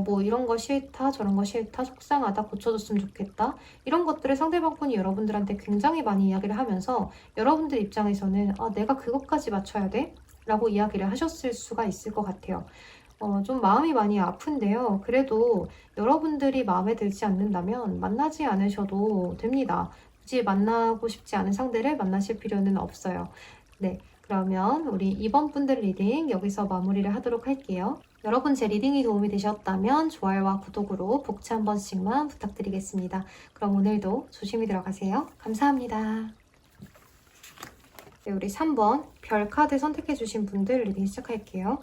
뭐 이런 거 싫다, 저런 거 싫다, 속상하다, 고쳐줬으면 좋겠다. 이런 것들을 상대방분이 여러분들한테 굉장히 많이 이야기를 하면서 여러분들 입장에서는 내가 그것까지 맞춰야 돼? 라고 이야기를 하셨을 수가 있을 것 같아요. 좀 마음이 많이 아픈데요. 그래도 여러분들이 마음에 들지 않는다면 만나지 않으셔도 됩니다. 굳이 만나고 싶지 않은 상대를 만나실 필요는 없어요. 네, 그러면 우리 이번 분들 리딩 여기서 마무리를 하도록 할게요. 여러분 제 리딩이 도움이 되셨다면 좋아요와 구독으로 복지 한 번씩만 부탁드리겠습니다. 그럼 오늘도 조심히 들어가세요. 감사합니다. 네, 우리 3번 별 카드 선택해주신 분들 리딩 시작할게요.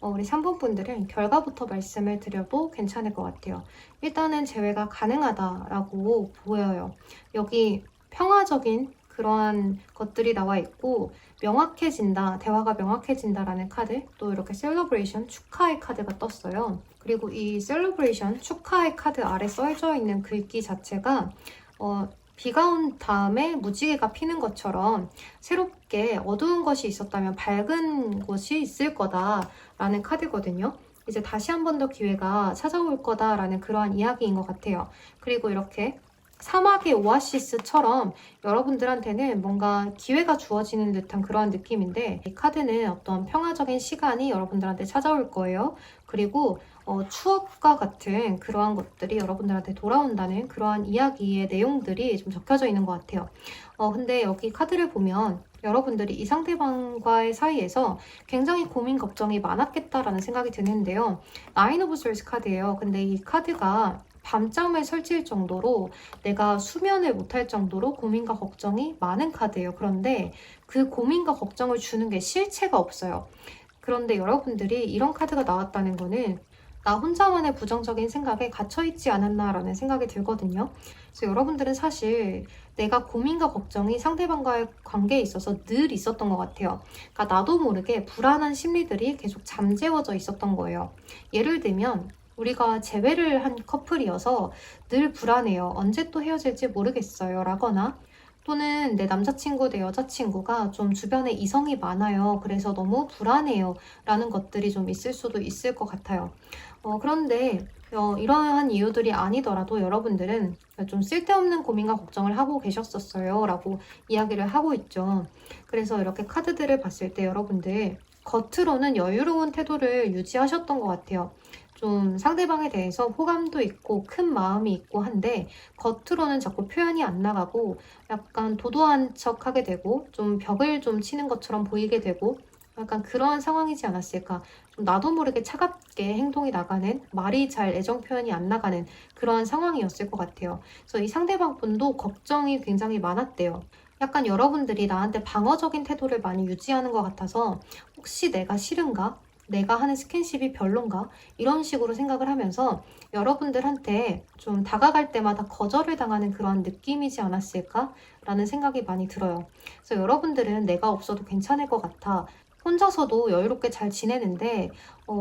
우리 3번 분들은 결과부터 말씀을 드려도 괜찮을 것 같아요. 일단은 재회가 가능하다라고 보여요. 여기 평화적인 그러한 것들이 나와 있고 명확해진다, 대화가 명확해진다라는 카드, 또 이렇게 셀러브레이션, 축하의 카드가 떴어요. 그리고 이 셀러브레이션, 축하의 카드 아래 써져 있는 글귀 자체가 비가 온 다음에 무지개가 피는 것처럼 새롭게 어두운 것이 있었다면 밝은 곳이 있을 거다라는 카드거든요. 이제 다시 한 번 더 기회가 찾아올 거다라는 그러한 이야기인 것 같아요. 그리고 이렇게 사막의 오아시스처럼 여러분들한테는 뭔가 기회가 주어지는 듯한 그러한 느낌인데 이 카드는 어떤 평화적인 시간이 여러분들한테 찾아올 거예요. 그리고 추억과 같은 그러한 것들이 여러분들한테 돌아온다는 그러한 이야기의 내용들이 좀 적혀져 있는 것 같아요. 근데 여기 카드를 보면 여러분들이 이 상대방과의 사이에서 굉장히 고민 걱정이 많았겠다라는 생각이 드는데요. 나인 오브 솔스 카드예요. 근데 이 카드가 밤잠을 설칠 정도로 내가 수면을 못할 정도로 고민과 걱정이 많은 카드예요. 그런데 그 고민과 걱정을 주는 게 실체가 없어요. 그런데 여러분들이 이런 카드가 나왔다는 거는 나 혼자만의 부정적인 생각에 갇혀있지 않았나라는 생각이 들거든요. 그래서 여러분들은 사실 내가 고민과 걱정이 상대방과의 관계에 있어서 늘 있었던 것 같아요. 그러니까 나도 모르게 불안한 심리들이 계속 잠재워져 있었던 거예요. 예를 들면 우리가 재회를 한 커플이어서 늘 불안해요. 언제 또 헤어질지 모르겠어요. 라거나 또는 내 남자친구, 내 여자친구가 좀 주변에 이성이 많아요. 그래서 너무 불안해요. 라는 것들이 좀 있을 수도 있을 것 같아요. 그런데 이러한 이유들이 아니더라도 여러분들은 좀 쓸데없는 고민과 걱정을 하고 계셨었어요. 라고 이야기를 하고 있죠. 그래서 이렇게 카드들을 봤을 때 여러분들 겉으로는 여유로운 태도를 유지하셨던 것 같아요. 좀 상대방에 대해서 호감도 있고 큰 마음이 있고 한데 겉으로는 자꾸 표현이 안 나가고 약간 도도한 척 하게 되고 좀 벽을 좀 치는 것처럼 보이게 되고 약간 그러한 상황이지 않았을까. 좀 나도 모르게 차갑게 행동이 나가는, 말이 잘 애정 표현이 안 나가는 그러한 상황이었을 것 같아요. 그래서 이 상대방 분도 걱정이 굉장히 많았대요. 약간 여러분들이 나한테 방어적인 태도를 많이 유지하는 것 같아서 혹시 내가 싫은가? 내가 하는 스킨십이 별론가? 이런 식으로 생각을 하면서 여러분들한테 좀 다가갈 때마다 거절을 당하는 그런 느낌이지 않았을까? 라는 생각이 많이 들어요. 그래서 여러분들은 내가 없어도 괜찮을 것 같아. 혼자서도 여유롭게 잘 지내는데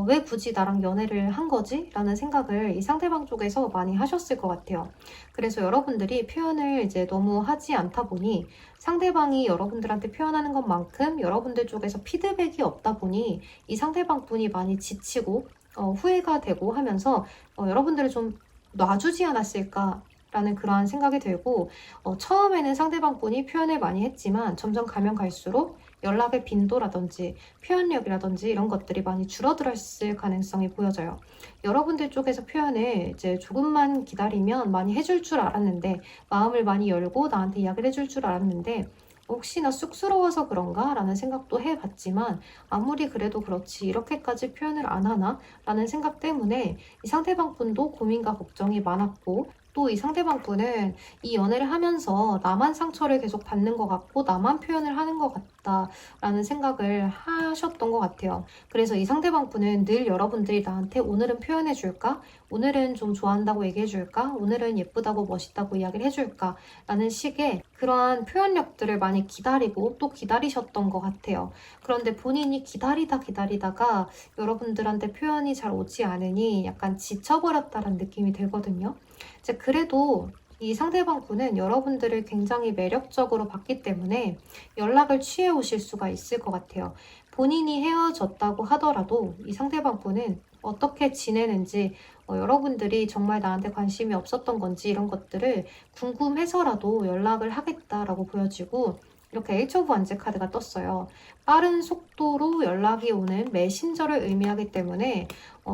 왜 굳이 나랑 연애를 한 거지? 라는 생각을 이 상대방 쪽에서 많이 하셨을 것 같아요. 그래서 여러분들이 표현을 이제 너무 하지 않다 보니 상대방이 여러분들한테 표현하는 것만큼 여러분들 쪽에서 피드백이 없다 보니 이 상대방 분이 많이 지치고 후회가 되고 하면서 여러분들을 좀 놔주지 않았을까? 라는 그러한 생각이 들고 처음에는 상대방 분이 표현을 많이 했지만 점점 가면 갈수록 연락의 빈도라든지 표현력이라든지 이런 것들이 많이 줄어들었을 가능성이 보여져요. 여러분들 쪽에서 표현을 이제 조금만 기다리면 많이 해줄 줄 알았는데, 마음을 많이 열고 나한테 이야기를 해줄 줄 알았는데 혹시나 쑥스러워서 그런가? 라는 생각도 해봤지만 아무리 그래도 그렇지 이렇게까지 표현을 안 하나? 라는 생각 때문에 이 상대방 분도 고민과 걱정이 많았고, 또 이 상대방 분은 이 연애를 하면서 나만 상처를 계속 받는 것 같고 나만 표현을 하는 것 같다라는 생각을 하셨던 것 같아요. 그래서 이 상대방 분은 늘 여러분들이 나한테 오늘은 표현해 줄까? 오늘은 좀 좋아한다고 얘기해 줄까? 오늘은 예쁘다고 멋있다고 이야기를 해줄까? 라는 식의 그러한 표현력들을 많이 기다리고 또 기다리셨던 것 같아요. 그런데 본인이 기다리다가 여러분들한테 표현이 잘 오지 않으니 약간 지쳐버렸다는 느낌이 들거든요. 이제 그래도 이 상대방 분은 여러분들을 굉장히 매력적으로 봤기 때문에 연락을 취해 오실 수가 있을 것 같아요. 본인이 헤어졌다고 하더라도 이 상대방 분은 어떻게 지내는지, 여러분들이 정말 나한테 관심이 없었던 건지 이런 것들을 궁금해서라도 연락을 하겠다라고 보여지고, 이렇게 H 오브 완즈 카드가 떴어요. 빠른 속도로 연락이 오는 메신저를 의미하기 때문에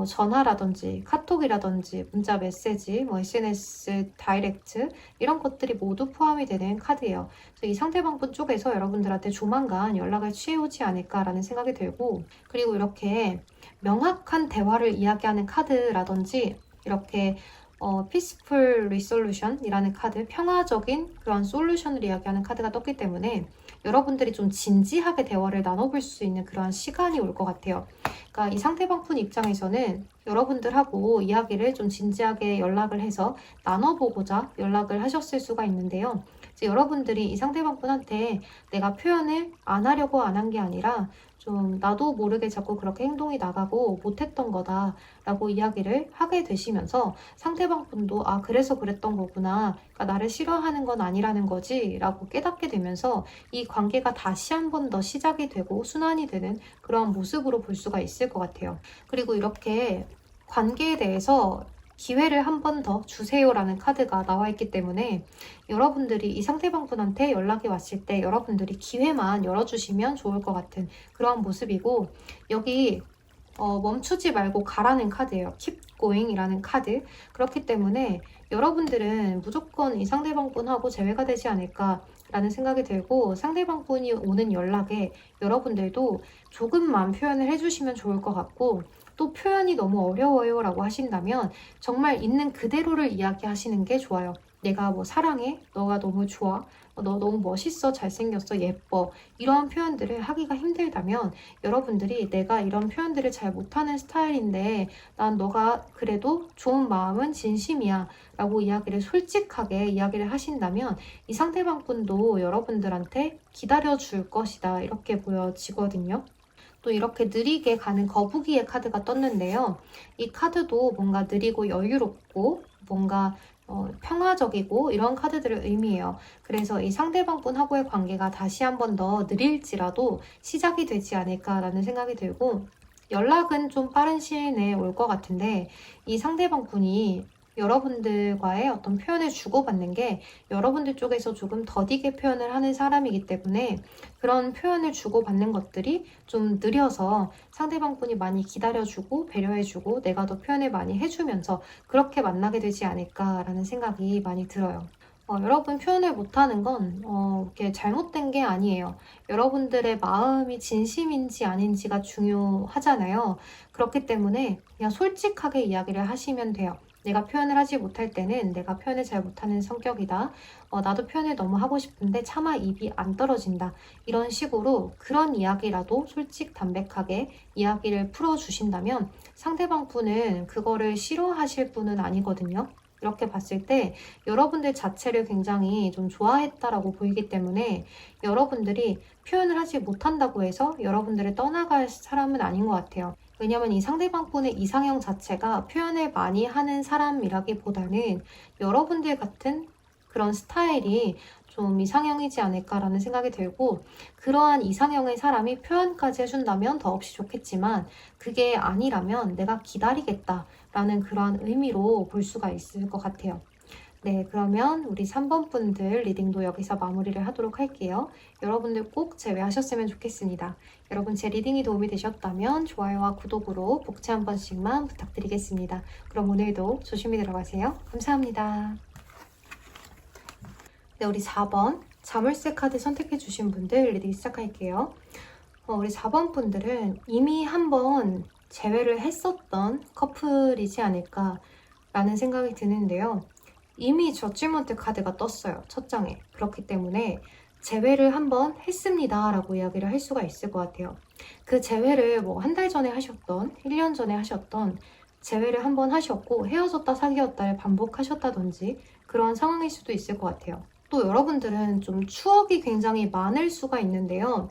전화라든지 카톡이라든지 문자 메시지, SNS 다이렉트 이런 것들이 모두 포함이 되는 카드예요. 그래서 이 상대방 분 쪽에서 여러분들한테 조만간 연락을 취해오지 않을까라는 생각이 들고, 그리고 이렇게 명확한 대화를 이야기하는 카드라든지 이렇게 peaceful resolution이라는 카드, 평화적인 그런 솔루션을 이야기하는 카드가 떴기 때문에 여러분들이 좀 진지하게 대화를 나눠볼 수 있는 그런 시간이 올 것 같아요. 그러니까 이 상대방 분 입장에서는 여러분들하고 이야기를 좀 진지하게 연락을 해서 나눠보고자 연락을 하셨을 수가 있는데요. 이제 여러분들이 이 상대방 분한테 내가 표현을 안 하려고 안 한 게 아니라 좀 나도 모르게 자꾸 그렇게 행동이 나가고 못했던 거다 라고 이야기를 하게 되시면서 상대방 분도 아 그래서 그랬던 거구나, 그러니까 나를 싫어하는 건 아니라는 거지 라고 깨닫게 되면서 이 관계가 다시 한 번 더 시작이 되고 순환이 되는 그런 모습으로 볼 수가 있을 것 같아요. 그리고 이렇게 관계에 대해서 기회를 한 번 더 주세요라는 카드가 나와 있기 때문에 여러분들이 이 상대방 분한테 연락이 왔을 때 여러분들이 기회만 열어주시면 좋을 것 같은 그런 모습이고, 여기 멈추지 말고 가라는 카드예요. Keep going 이라는 카드. 그렇기 때문에 여러분들은 무조건 이 상대방 분하고 재회가 되지 않을까 라는 생각이 들고, 상대방 분이 오는 연락에 여러분들도 조금만 표현을 해주시면 좋을 것 같고, 또 표현이 너무 어려워요 라고 하신다면 정말 있는 그대로를 이야기하시는 게 좋아요. 내가 뭐 사랑해, 너가 너무 좋아, 너 너무 멋있어, 잘생겼어, 예뻐, 이러한 표현들을 하기가 힘들다면 여러분들이 내가 이런 표현들을 잘 못하는 스타일인데 난 너가 그래도 좋은 마음은 진심이야 라고 이야기를 솔직하게 이야기를 하신다면 이 상대방 분도 여러분들한테 기다려줄 것이다 이렇게 보여지거든요. 또 이렇게 느리게 가는 거북이의 카드가 떴는데요. 이 카드도 뭔가 느리고 여유롭고 뭔가 평화적이고 이런 카드들을 의미해요. 그래서 이 상대방 분하고의 관계가 다시 한 번 더 느릴지라도 시작이 되지 않을까라는 생각이 들고, 연락은 좀 빠른 시일 내에 올 것 같은데 이 상대방 분이 여러분들과의 어떤 표현을 주고받는 게 여러분들 쪽에서 조금 더디게 표현을 하는 사람이기 때문에 그런 표현을 주고받는 것들이 좀 느려서 상대방 분이 많이 기다려주고 배려해주고 내가 더 표현을 많이 해주면서 그렇게 만나게 되지 않을까라는 생각이 많이 들어요. 여러분 표현을 못하는 건 이렇게 잘못된 게 아니에요. 여러분들의 마음이 진심인지 아닌지가 중요하잖아요. 그렇기 때문에 그냥 솔직하게 이야기를 하시면 돼요. 내가 표현을 하지 못할 때는 내가 표현을 잘 못하는 성격이다. 나도 표현을 너무 하고 싶은데 차마 입이 안 떨어진다. 이런 식으로 그런 이야기라도 솔직 담백하게 이야기를 풀어주신다면 상대방 분은 그거를 싫어하실 분은 아니거든요. 이렇게 봤을 때 여러분들 자체를 굉장히 좀 좋아했다라고 보이기 때문에 여러분들이 표현을 하지 못한다고 해서 여러분들을 떠나갈 사람은 아닌 것 같아요. 왜냐면 이 상대방 분의 이상형 자체가 표현을 많이 하는 사람이라기보다는 여러분들 같은 그런 스타일이 좀 이상형이지 않을까라는 생각이 들고, 그러한 이상형의 사람이 표현까지 해준다면 더없이 좋겠지만 그게 아니라면 내가 기다리겠다라는 그러한 의미로 볼 수가 있을 것 같아요. 네, 그러면 우리 3번 분들 리딩도 여기서 마무리를 하도록 할게요. 여러분들 꼭 제외하셨으면 좋겠습니다. 여러분 제 리딩이 도움이 되셨다면 좋아요와 구독으로 복채 한 번씩만 부탁드리겠습니다. 그럼 오늘도 조심히 들어가세요. 감사합니다. 네, 우리 4번 자물쇠 카드 선택해 주신 분들 리딩 시작할게요. 우리 4번 분들은 이미 한번 재회를 했었던 커플이지 않을까 라는 생각이 드는데요. 이미 저지먼트 카드가 떴어요. 첫 장에. 그렇기 때문에 재회를 한번 했습니다 라고 이야기를 할 수가 있을 것 같아요. 그 재회를 뭐 한 달 전에 하셨던 1년 전에 하셨던 재회를 한번 하셨고 헤어졌다 사귀었다를 반복하셨다든지 그런 상황일 수도 있을 것 같아요. 또 여러분들은 좀 추억이 굉장히 많을 수가 있는데요.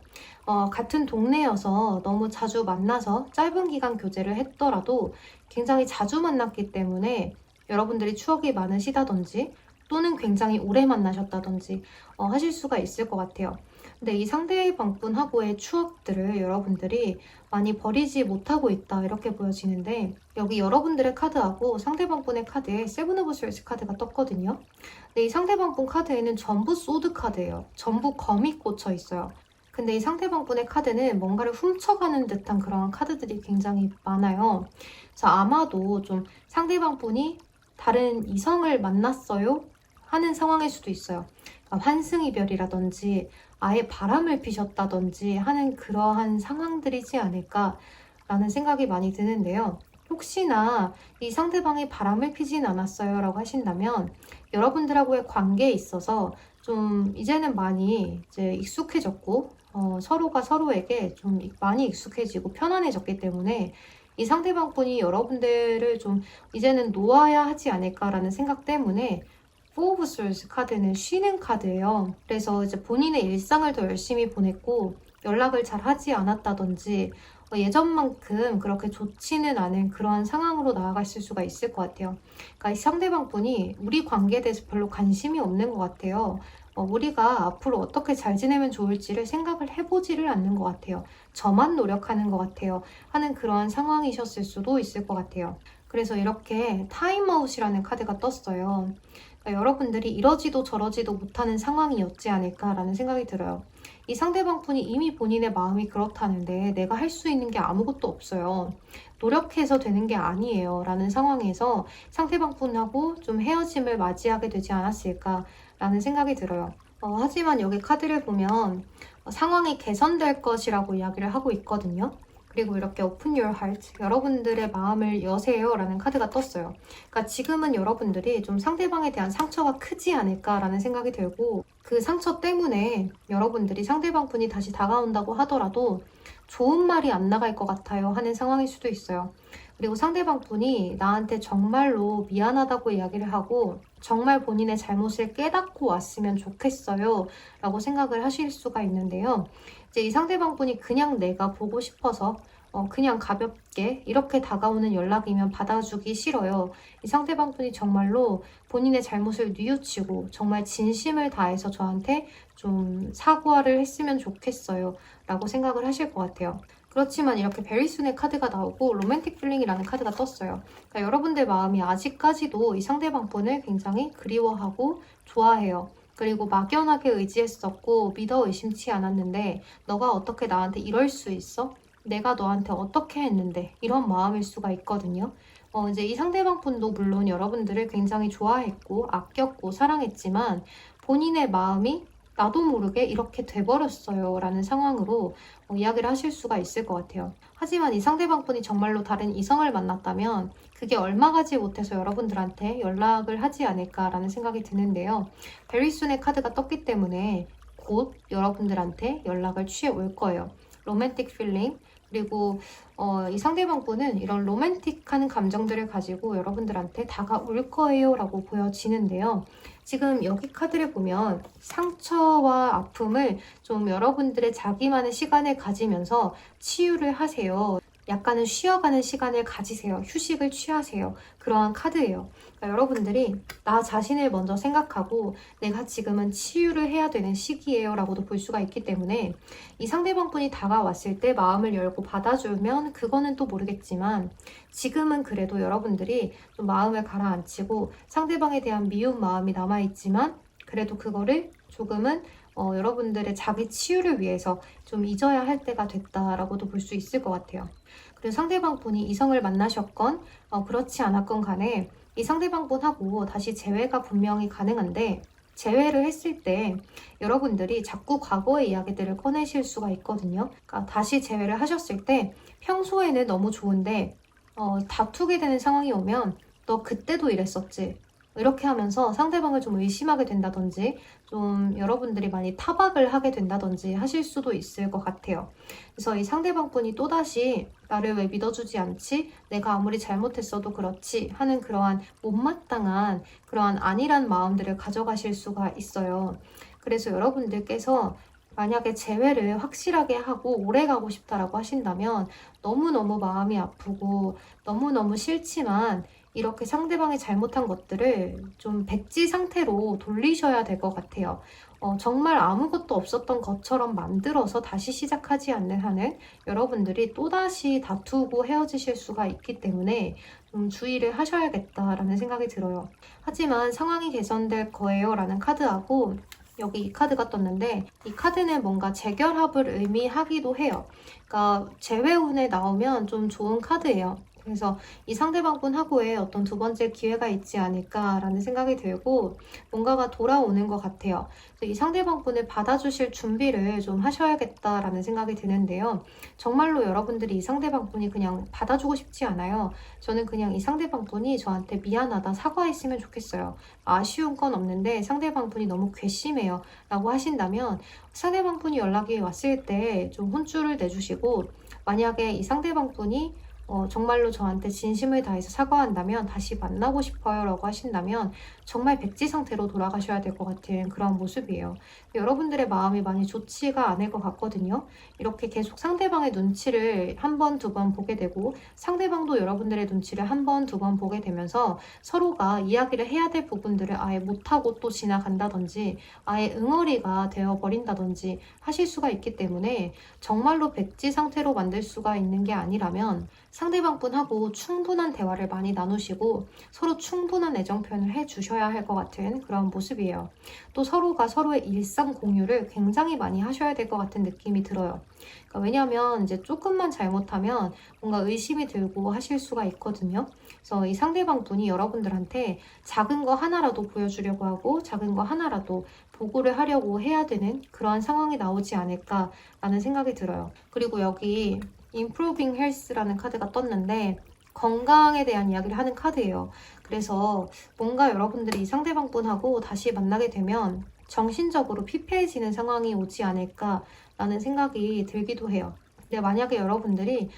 같은 동네여서 너무 자주 만나서 짧은 기간 교제를 했더라도 굉장히 자주 만났기 때문에 여러분들이 추억이 많으시다든지 또는 굉장히 오래 만나셨다든지 하실 수가 있을 것 같아요. 근데 이 상대방분하고의 추억들을 여러분들이 많이 버리지 못하고 있다 이렇게 보여지는데 여기 여러분들의 카드하고 상대방분의 카드에 세븐 오브 스월드 카드가 떴거든요. 근데 이 상대방분 카드에는 전부 소드 카드예요. 전부 검이 꽂혀 있어요. 근데 이 상대방분의 카드는 뭔가를 훔쳐가는 듯한 그런 카드들이 굉장히 많아요. 그래서 아마도 좀 상대방분이 다른 이성을 만났어요 하는 상황일 수도 있어요. 그러니까 환승이별이라든지 아예 바람을 피셨다든지 하는 그러한 상황들이지 않을까라는 생각이 많이 드는데요. 혹시나 이 상대방이 바람을 피진 않았어요 라고 하신다면 여러분들하고의 관계에 있어서 좀 이제는 많이 이제 익숙해졌고 서로가 서로에게 좀 많이 익숙해지고 편안해졌기 때문에 이 상대방분이 여러분들을 좀 이제는 놓아야 하지 않을까라는 생각 때문에 포 오브 솔스 카드는 쉬는 카드예요. 그래서 이제 본인의 일상을 더 열심히 보냈고 연락을 잘 하지 않았다든지 예전만큼 그렇게 좋지는 않은 그러한 상황으로 나아갔을 수가 있을 것 같아요. 그러니까 이 상대방분이 우리 관계에 대해서 별로 관심이 없는 것 같아요. 우리가 앞으로 어떻게 잘 지내면 좋을지를 생각을 해보지를 않는 것 같아요. 저만 노력하는 것 같아요. 하는 그러한 상황이셨을 수도 있을 것 같아요. 그래서 이렇게 타임아웃이라는 카드가 떴어요. 그러니까 여러분들이 이러지도 저러지도 못하는 상황이었지 않을까라는 생각이 들어요. 이 상대방분이 이미 본인의 마음이 그렇다는데 내가 할 수 있는 게 아무것도 없어요. 노력해서 되는 게 아니에요. 라는 상황에서 상대방분하고 좀 헤어짐을 맞이하게 되지 않았을까라는 생각이 들어요. 하지만 여기 카드를 보면 상황이 개선될 것이라고 이야기를 하고 있거든요. 그리고 이렇게 Open Your Heart, 여러분들의 마음을 여세요 라는 카드가 떴어요. 그러니까 지금은 여러분들이 좀 상대방에 대한 상처가 크지 않을까라는 생각이 들고 그 상처 때문에 여러분들이 상대방분이 다시 다가온다고 하더라도 좋은 말이 안 나갈 것 같아요 하는 상황일 수도 있어요. 그리고 상대방분이 나한테 정말로 미안하다고 이야기를 하고 정말 본인의 잘못을 깨닫고 왔으면 좋겠어요 라고 생각을 하실 수가 있는데요. 이제 이 상대방분이 그냥 내가 보고 싶어서 그냥 가볍게 이렇게 다가오는 연락이면 받아주기 싫어요. 이 상대방분이 정말로 본인의 잘못을 뉘우치고 정말 진심을 다해서 저한테 좀 사과를 했으면 좋겠어요 라고 생각을 하실 것 같아요. 그렇지만 이렇게 베리순의 카드가 나오고 로맨틱 필링이라는 카드가 떴어요. 그러니까 여러분들 마음이 아직까지도 이 상대방분을 굉장히 그리워하고 좋아해요. 그리고 막연하게 의지했었고 믿어 의심치 않았는데 너가 어떻게 나한테 이럴 수 있어? 내가 너한테 어떻게 했는데? 이런 마음일 수가 있거든요. 이제 이 상대방분도 물론 여러분들을 굉장히 좋아했고 아꼈고 사랑했지만 본인의 마음이 나도 모르게 이렇게 돼버렸어요 라는 상황으로 이야기를 하실 수가 있을 것 같아요. 하지만 이 상대방분이 정말로 다른 이성을 만났다면 그게 얼마 가지 못해서 여러분들한테 연락을 하지 않을까라는 생각이 드는데요. 베리순의 카드가 떴기 때문에 곧 여러분들한테 연락을 취해 올 거예요. 로맨틱 필링 그리고 이 상대방분은 이런 로맨틱한 감정들을 가지고 여러분들한테 다가올 거예요 라고 보여지는데요. 지금 여기 카드를 보면 상처와 아픔을 좀 여러분들의 자기만의 시간을 가지면서 치유를 하세요. 약간은 쉬어가는 시간을 가지세요. 휴식을 취하세요. 그러한 카드예요. 그러니까 여러분들이 나 자신을 먼저 생각하고 내가 지금은 치유를 해야 되는 시기예요 라고도 볼 수가 있기 때문에 이 상대방분이 다가왔을 때 마음을 열고 받아주면 그거는 또 모르겠지만 지금은 그래도 여러분들이 좀 마음을 가라앉히고 상대방에 대한 미운 마음이 남아있지만 그래도 그거를 조금은 여러분들의 자기 치유를 위해서 좀 잊어야 할 때가 됐다라고도 볼 수 있을 것 같아요. 그리고 상대방분이 이성을 만나셨건 그렇지 않았건 간에 이 상대방분하고 다시 재회가 분명히 가능한데 재회를 했을 때 여러분들이 자꾸 과거의 이야기들을 꺼내실 수가 있거든요. 그러니까 다시 재회를 하셨을 때 평소에는 너무 좋은데 다투게 되는 상황이 오면 너 그때도 이랬었지. 이렇게 하면서 상대방을 좀 의심하게 된다든지 좀 여러분들이 많이 타박을 하게 된다든지 하실 수도 있을 것 같아요. 그래서 이 상대방분이 또다시 나를 왜 믿어주지 않지? 내가 아무리 잘못했어도 그렇지 하는 그러한 못마땅한 그러한 안일한 마음들을 가져가실 수가 있어요. 그래서 여러분들께서 만약에 재회를 확실하게 하고 오래 가고 싶다라고 하신다면 너무너무 마음이 아프고 너무너무 싫지만 이렇게 상대방이 잘못한 것들을 좀 백지 상태로 돌리셔야 될 것 같아요. 정말 아무것도 없었던 것처럼 만들어서 다시 시작하지 않는 한은 여러분들이 또다시 다투고 헤어지실 수가 있기 때문에 좀 주의를 하셔야겠다라는 생각이 들어요. 하지만 상황이 개선될 거예요 라는 카드하고 여기 이 카드가 떴는데 이 카드는 뭔가 재결합을 의미하기도 해요. 그러니까 재회운에 나오면 좀 좋은 카드예요. 그래서 이 상대방분하고의 어떤 두 번째 기회가 있지 않을까라는 생각이 들고 뭔가가 돌아오는 것 같아요. 이 상대방분을 받아주실 준비를 좀 하셔야겠다라는 생각이 드는데요. 정말로 여러분들이 이 상대방분이 그냥 받아주고 싶지 않아요. 저는 그냥 이 상대방분이 저한테 미안하다 사과했으면 좋겠어요. 아쉬운 건 없는데 상대방분이 너무 괘씸해요 라고 하신다면 상대방분이 연락이 왔을 때 좀 혼쭐을 내주시고 만약에 이 상대방분이 정말로 저한테 진심을 다해서 사과한다면 다시 만나고 싶어요 라고 하신다면 정말 백지 상태로 돌아가셔야 될 것 같은 그런 모습이에요. 여러분들의 마음이 많이 좋지가 않을 것 같거든요. 이렇게 계속 상대방의 눈치를 한 번, 두 번 보게 되고 상대방도 여러분들의 눈치를 한 번, 두 번 보게 되면서 서로가 이야기를 해야 될 부분들을 아예 못하고 또 지나간다든지 아예 응어리가 되어버린다든지 하실 수가 있기 때문에 정말로 백지 상태로 만들 수가 있는 게 아니라면 상대방분하고 충분한 대화를 많이 나누시고 서로 충분한 애정 표현을 해주셔야 할 것 같은 그런 모습이에요. 또 서로가 서로의 일상 공유를 굉장히 많이 하셔야 될 것 같은 느낌이 들어요. 그러니까 왜냐하면 이제 조금만 잘못하면 뭔가 의심이 들고 하실 수가 있거든요. 그래서 이 상대방분이 여러분들한테 작은 거 하나라도 보여주려고 하고 작은 거 하나라도 보고를 하려고 해야 되는 그러한 상황이 나오지 않을까라는 생각이 들어요. 그리고 여기 Improving Health라는 카드가 떴는데 건강에 대한 이야기를 하는 카드예요. 그래서 뭔가 여러분들이 이 상대방분하고 다시 만나게 되면 정신적으로 피폐해지는 상황이 오지 않을까라는 생각이 들기도 해요. 근데 만약에 여러분들이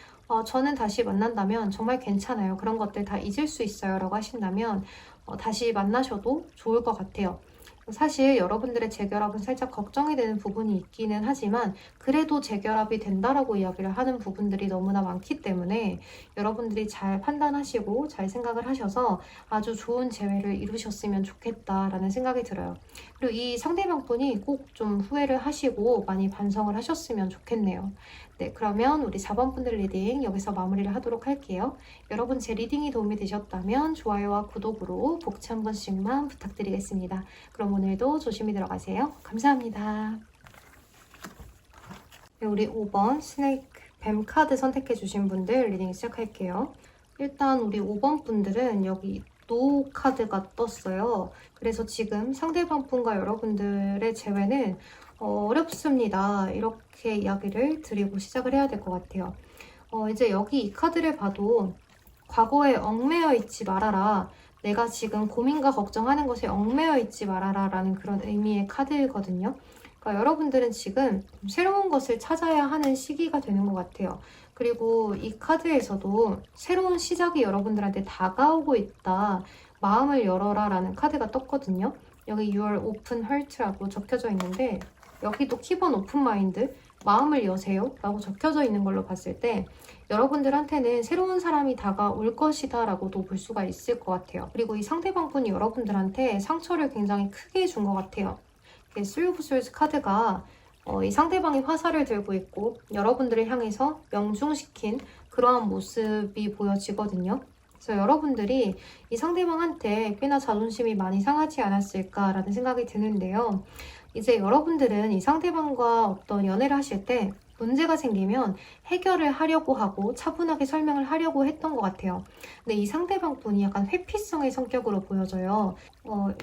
저는 다시 만난다면 정말 괜찮아요. 그런 것들 다 잊을 수 있어요 라고 하신다면 다시 만나셔도 좋을 것 같아요. 사실 여러분들의 재결합은 살짝 걱정이 되는 부분이 있기는 하지만 그래도 재결합이 된다라고 이야기를 하는 부분들이 너무나 많기 때문에 여러분들이 잘 판단하시고 잘 생각을 하셔서 아주 좋은 재회를 이루셨으면 좋겠다라는 생각이 들어요. 그리고 이 상대방분이 꼭 좀 후회를 하시고 많이 반성을 하셨으면 좋겠네요. 네, 그러면 우리 4번 분들 리딩 여기서 마무리를 하도록 할게요. 여러분 제 리딩이 도움이 되셨다면 좋아요와 구독으로 복치 한 번씩만 부탁드리겠습니다. 그럼 오늘도 조심히 들어가세요. 감사합니다. 네, 우리 5번 스네이크 뱀 카드 선택해 주신 분들 리딩 시작할게요. 일단 우리 5번 분들은 여기 노 카드가 떴어요. 그래서 지금 상대방 분과 여러분들의 재회는 어렵습니다. 이렇게 이야기를 드리고 시작을 해야 될 것 같아요. 이제 여기 이 카드를 봐도 과거에 얽매여 있지 말아라. 내가 지금 고민과 걱정하는 것에 얽매여 있지 말아라 라는 그런 의미의 카드거든요. 그러니까 여러분들은 지금 새로운 것을 찾아야 하는 시기가 되는 것 같아요. 그리고 이 카드에서도 새로운 시작이 여러분들한테 다가오고 있다. 마음을 열어라 라는 카드가 떴거든요. 여기 Your Open Heart라고 적혀져 있는데 여기도 키번 오픈 마인드 마음을 여세요 라고 적혀져 있는 걸로 봤을 때 여러분들한테는 새로운 사람이 다가올 것이다 라고도 볼 수가 있을 것 같아요. 그리고 이 상대방분이 여러분들한테 상처를 굉장히 크게 준 것 같아요. 쓰리 오브 솔즈 카드가 이 상대방이 화살을 들고 있고 여러분들을 향해서 명중시킨 그러한 모습이 보여지거든요. 그래서 여러분들이 이 상대방한테 꽤나 자존심이 많이 상하지 않았을까라는 생각이 드는데요. 이제 여러분들은 이 상대방과 어떤 연애를 하실 때 문제가 생기면 해결을 하려고 하고 차분하게 설명을 하려고 했던 것 같아요. 근데 이 상대방 분이 약간 회피성의 성격으로 보여져요.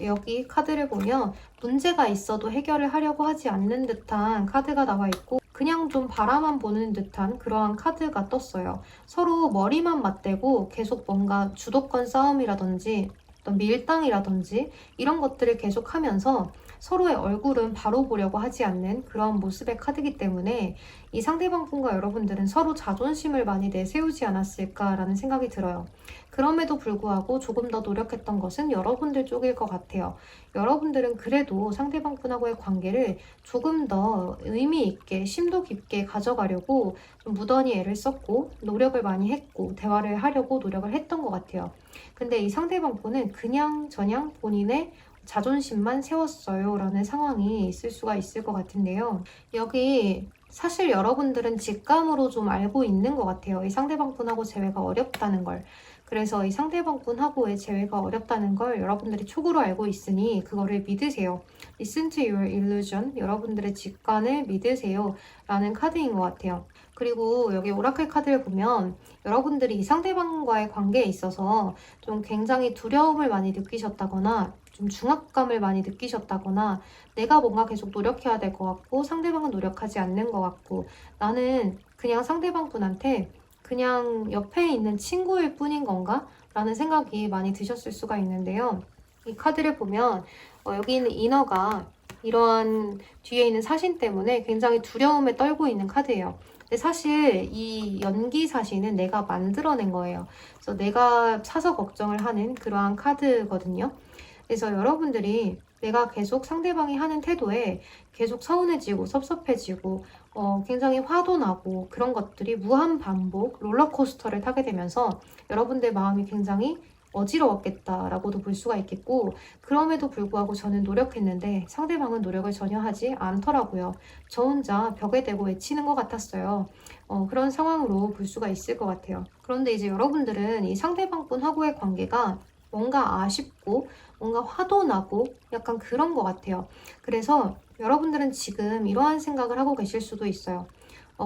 여기 카드를 보면 문제가 있어도 해결을 하려고 하지 않는 듯한 카드가 나와 있고 그냥 좀 바라만 보는 듯한 그러한 카드가 떴어요. 서로 머리만 맞대고 계속 뭔가 주도권 싸움이라든지 어떤 밀당이라든지 이런 것들을 계속 하면서 서로의 얼굴은 바로 보려고 하지 않는 그런 모습의 카드이기 때문에 이 상대방 분과 여러분들은 서로 자존심을 많이 내세우지 않았을까라는 생각이 들어요. 그럼에도 불구하고 조금 더 노력했던 것은 여러분들 쪽일 것 같아요. 여러분들은 그래도 상대방 분하고의 관계를 조금 더 의미 있게 심도 깊게 가져가려고 좀 무던히 애를 썼고 노력을 많이 했고 대화를 하려고 노력을 했던 것 같아요. 근데 이 상대방 분은 그냥 저냥 본인의 자존심만 세웠어요 라는 상황이 있을 수가 있을 것 같은데요. 여기 사실 여러분들은 직감으로 좀 알고 있는 것 같아요. 이 상대방 분하고 재회가 어렵다는 걸. 그래서 이 상대방 분하고의 재회가 어렵다는 걸 여러분들이 촉으로 알고 있으니 그거를 믿으세요. Listen to your illusion. 여러분들의 직관을 믿으세요 라는 카드인 것 같아요. 그리고 여기 오라클 카드를 보면 여러분들이 이 상대방과의 관계에 있어서 좀 굉장히 두려움을 많이 느끼셨다거나 좀 중압감을 많이 느끼셨다거나 내가 뭔가 계속 노력해야 될 것 같고 상대방은 노력하지 않는 것 같고 나는 그냥 상대방 분한테 그냥 옆에 있는 친구일 뿐인 건가? 라는 생각이 많이 드셨을 수가 있는데요. 이 카드를 보면 여기 있는 인어가 이러한 뒤에 있는 사신 때문에 굉장히 두려움에 떨고 있는 카드예요. 근데 사실 이 연기 사신은 내가 만들어낸 거예요. 그래서 내가 사서 걱정을 하는 그러한 카드거든요. 그래서 여러분들이 내가 계속 상대방이 하는 태도에 계속 서운해지고 섭섭해지고 굉장히 화도 나고 그런 것들이 무한 반복 롤러코스터를 타게 되면서 여러분들 마음이 굉장히 어지러웠겠다라고도 볼 수가 있겠고 그럼에도 불구하고 저는 노력했는데 상대방은 노력을 전혀 하지 않더라고요. 저 혼자 벽에 대고 외치는 것 같았어요. 그런 상황으로 볼 수가 있을 것 같아요. 그런데 이제 여러분들은 이 상대방 분하고의 관계가 뭔가 아쉽고 뭔가 화도 나고 약간 그런 것 같아요. 그래서 여러분들은 지금 이러한 생각을 하고 계실 수도 있어요.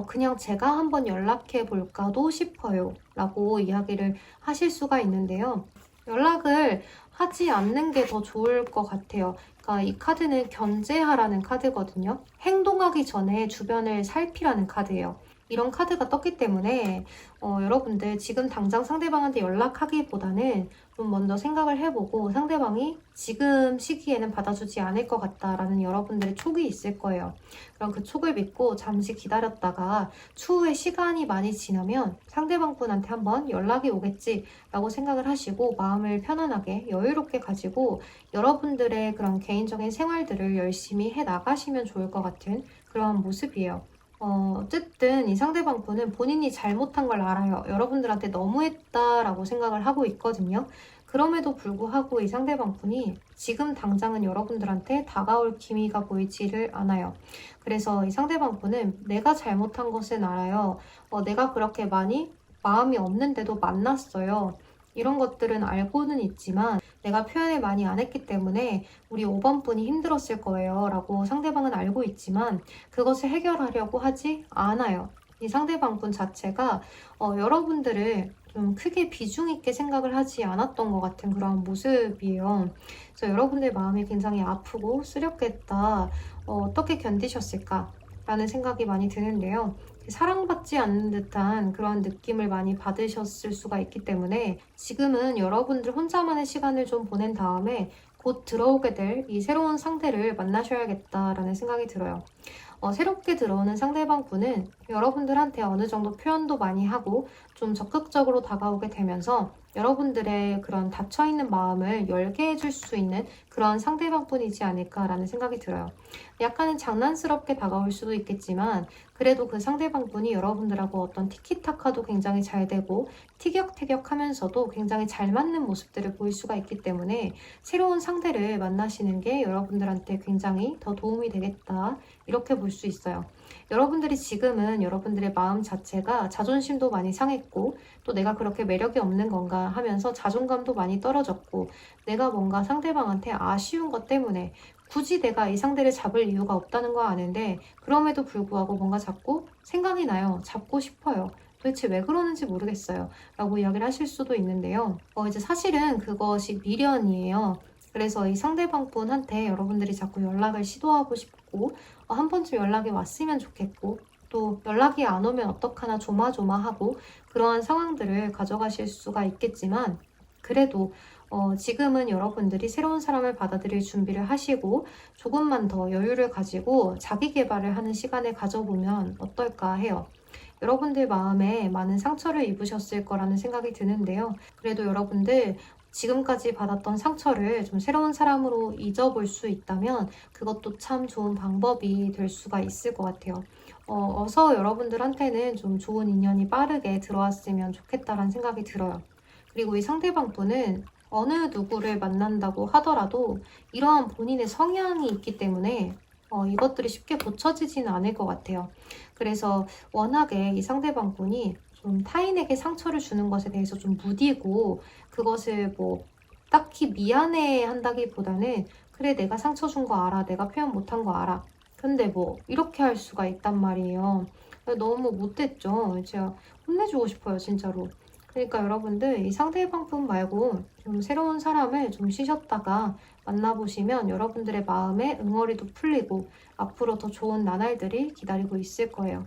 그냥 제가 한번 연락해 볼까도 싶어요 라고 이야기를 하실 수가 있는데요. 연락을 하지 않는 게 더 좋을 것 같아요. 그러니까 이 카드는 견제하라는 카드거든요. 행동하기 전에 주변을 살피라는 카드예요. 이런 카드가 떴기 때문에 여러분들 지금 당장 상대방한테 연락하기보다는 좀 먼저 생각을 해보고 상대방이 지금 시기에는 받아주지 않을 것 같다라는 여러분들의 촉이 있을 거예요. 그럼 그 촉을 믿고 잠시 기다렸다가 추후에 시간이 많이 지나면 상대방 분한테 한번 연락이 오겠지라고 생각을 하시고 마음을 편안하게 여유롭게 가지고 여러분들의 그런 개인적인 생활들을 열심히 해 나가시면 좋을 것 같은 그런 모습이에요. 어쨌든 이 상대방 분은 본인이 잘못한 걸 알아요. 여러분들한테 너무했다라고 생각을 하고 있거든요. 그럼에도 불구하고 이 상대방 분이 지금 당장은 여러분들한테 다가올 기미가 보이지를 않아요. 그래서 이 상대방 분은 내가 잘못한 것은 알아요. 내가 그렇게 많이 마음이 없는데도 만났어요. 이런 것들은 알고는 있지만 내가 표현을 많이 안 했기 때문에 우리 5번 분이 힘들었을 거예요 라고 상대방은 알고 있지만 그것을 해결하려고 하지 않아요. 이 상대방 분 자체가 여러분들을 좀 크게 비중 있게 생각을 하지 않았던 것 같은 그런 모습이에요. 그래서 여러분들 마음이 굉장히 아프고 쓰렸겠다. 어떻게 견디셨을까? 라는 생각이 많이 드는데요. 사랑받지 않는 듯한 그런 느낌을 많이 받으셨을 수가 있기 때문에 지금은 여러분들 혼자만의 시간을 좀 보낸 다음에 곧 들어오게 될 이 새로운 상대를 만나셔야겠다라는 생각이 들어요. 새롭게 들어오는 상대방 분은 여러분들한테 어느 정도 표현도 많이 하고 좀 적극적으로 다가오게 되면서 여러분들의 그런 닫혀있는 마음을 열게 해줄 수 있는 그런 상대방뿐이지 않을까라는 생각이 들어요. 약간은 장난스럽게 다가올 수도 있겠지만 그래도 그 상대방분이 여러분들하고 어떤 티키타카도 굉장히 잘 되고 티격태격하면서도 굉장히 잘 맞는 모습들을 보일 수가 있기 때문에 새로운 상대를 만나시는 게 여러분들한테 굉장히 더 도움이 되겠다, 이렇게 볼 수 있어요. 여러분들이 지금은 여러분들의 마음 자체가 자존심도 많이 상했고 또 내가 그렇게 매력이 없는 건가 하면서 자존감도 많이 떨어졌고 내가 뭔가 상대방한테 아쉬운 것 때문에 굳이 내가 이 상대를 잡을 이유가 없다는 거 아는데 그럼에도 불구하고 뭔가 자꾸 생각이 나요. 잡고 싶어요. 도대체 왜 그러는지 모르겠어요. 라고 이야기를 하실 수도 있는데요. 이제 사실은 그것이 미련이에요. 그래서 이 상대방 분한테 여러분들이 자꾸 연락을 시도하고 싶고 한 번쯤 연락이 왔으면 좋겠고 또 연락이 안 오면 어떡하나 조마조마하고 그러한 상황들을 가져가실 수가 있겠지만 그래도 지금은 여러분들이 새로운 사람을 받아들일 준비를 하시고 조금만 더 여유를 가지고 자기 개발을 하는 시간을 가져보면 어떨까 해요. 여러분들 마음에 많은 상처를 입으셨을 거라는 생각이 드는데요. 그래도 여러분들 지금까지 받았던 상처를 좀 새로운 사람으로 잊어볼 수 있다면 그것도 참 좋은 방법이 될 수가 있을 것 같아요. 어서 여러분들한테는 좀 좋은 인연이 빠르게 들어왔으면 좋겠다라는 생각이 들어요. 그리고 이 상대방 분은 어느 누구를 만난다고 하더라도 이러한 본인의 성향이 있기 때문에 이것들이 쉽게 고쳐지지는 않을 것 같아요. 그래서 워낙에 이 상대방 분이 좀 타인에게 상처를 주는 것에 대해서 좀 무디고 그것을 뭐 딱히 미안해 한다기보다는 그래 내가 상처 준 거 알아, 내가 표현 못한 거 알아, 근데 뭐 이렇게 할 수가 있단 말이에요. 너무 못됐죠. 제가 혼내주고 싶어요, 진짜로. 그러니까 여러분들 이 상대방 분 말고 좀 새로운 사람을 좀 쉬셨다가 만나보시면 여러분들의 마음에 응어리도 풀리고 앞으로 더 좋은 나날들이 기다리고 있을 거예요.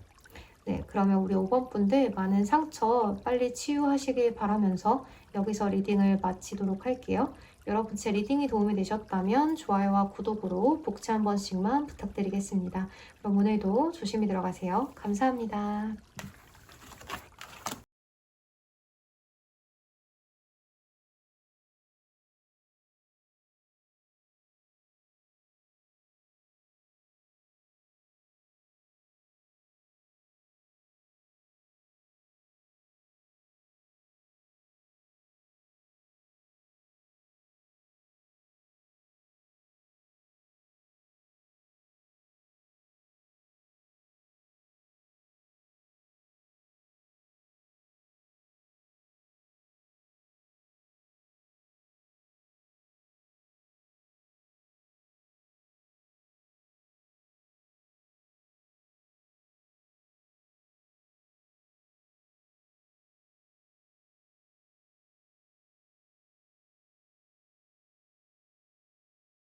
네, 그러면 우리 5번 분들 많은 상처 빨리 치유하시길 바라면서 여기서 리딩을 마치도록 할게요. 여러분 제 리딩이 도움이 되셨다면 좋아요와 구독으로 복지 한 번씩만 부탁드리겠습니다. 그럼 오늘도 조심히 들어가세요. 감사합니다.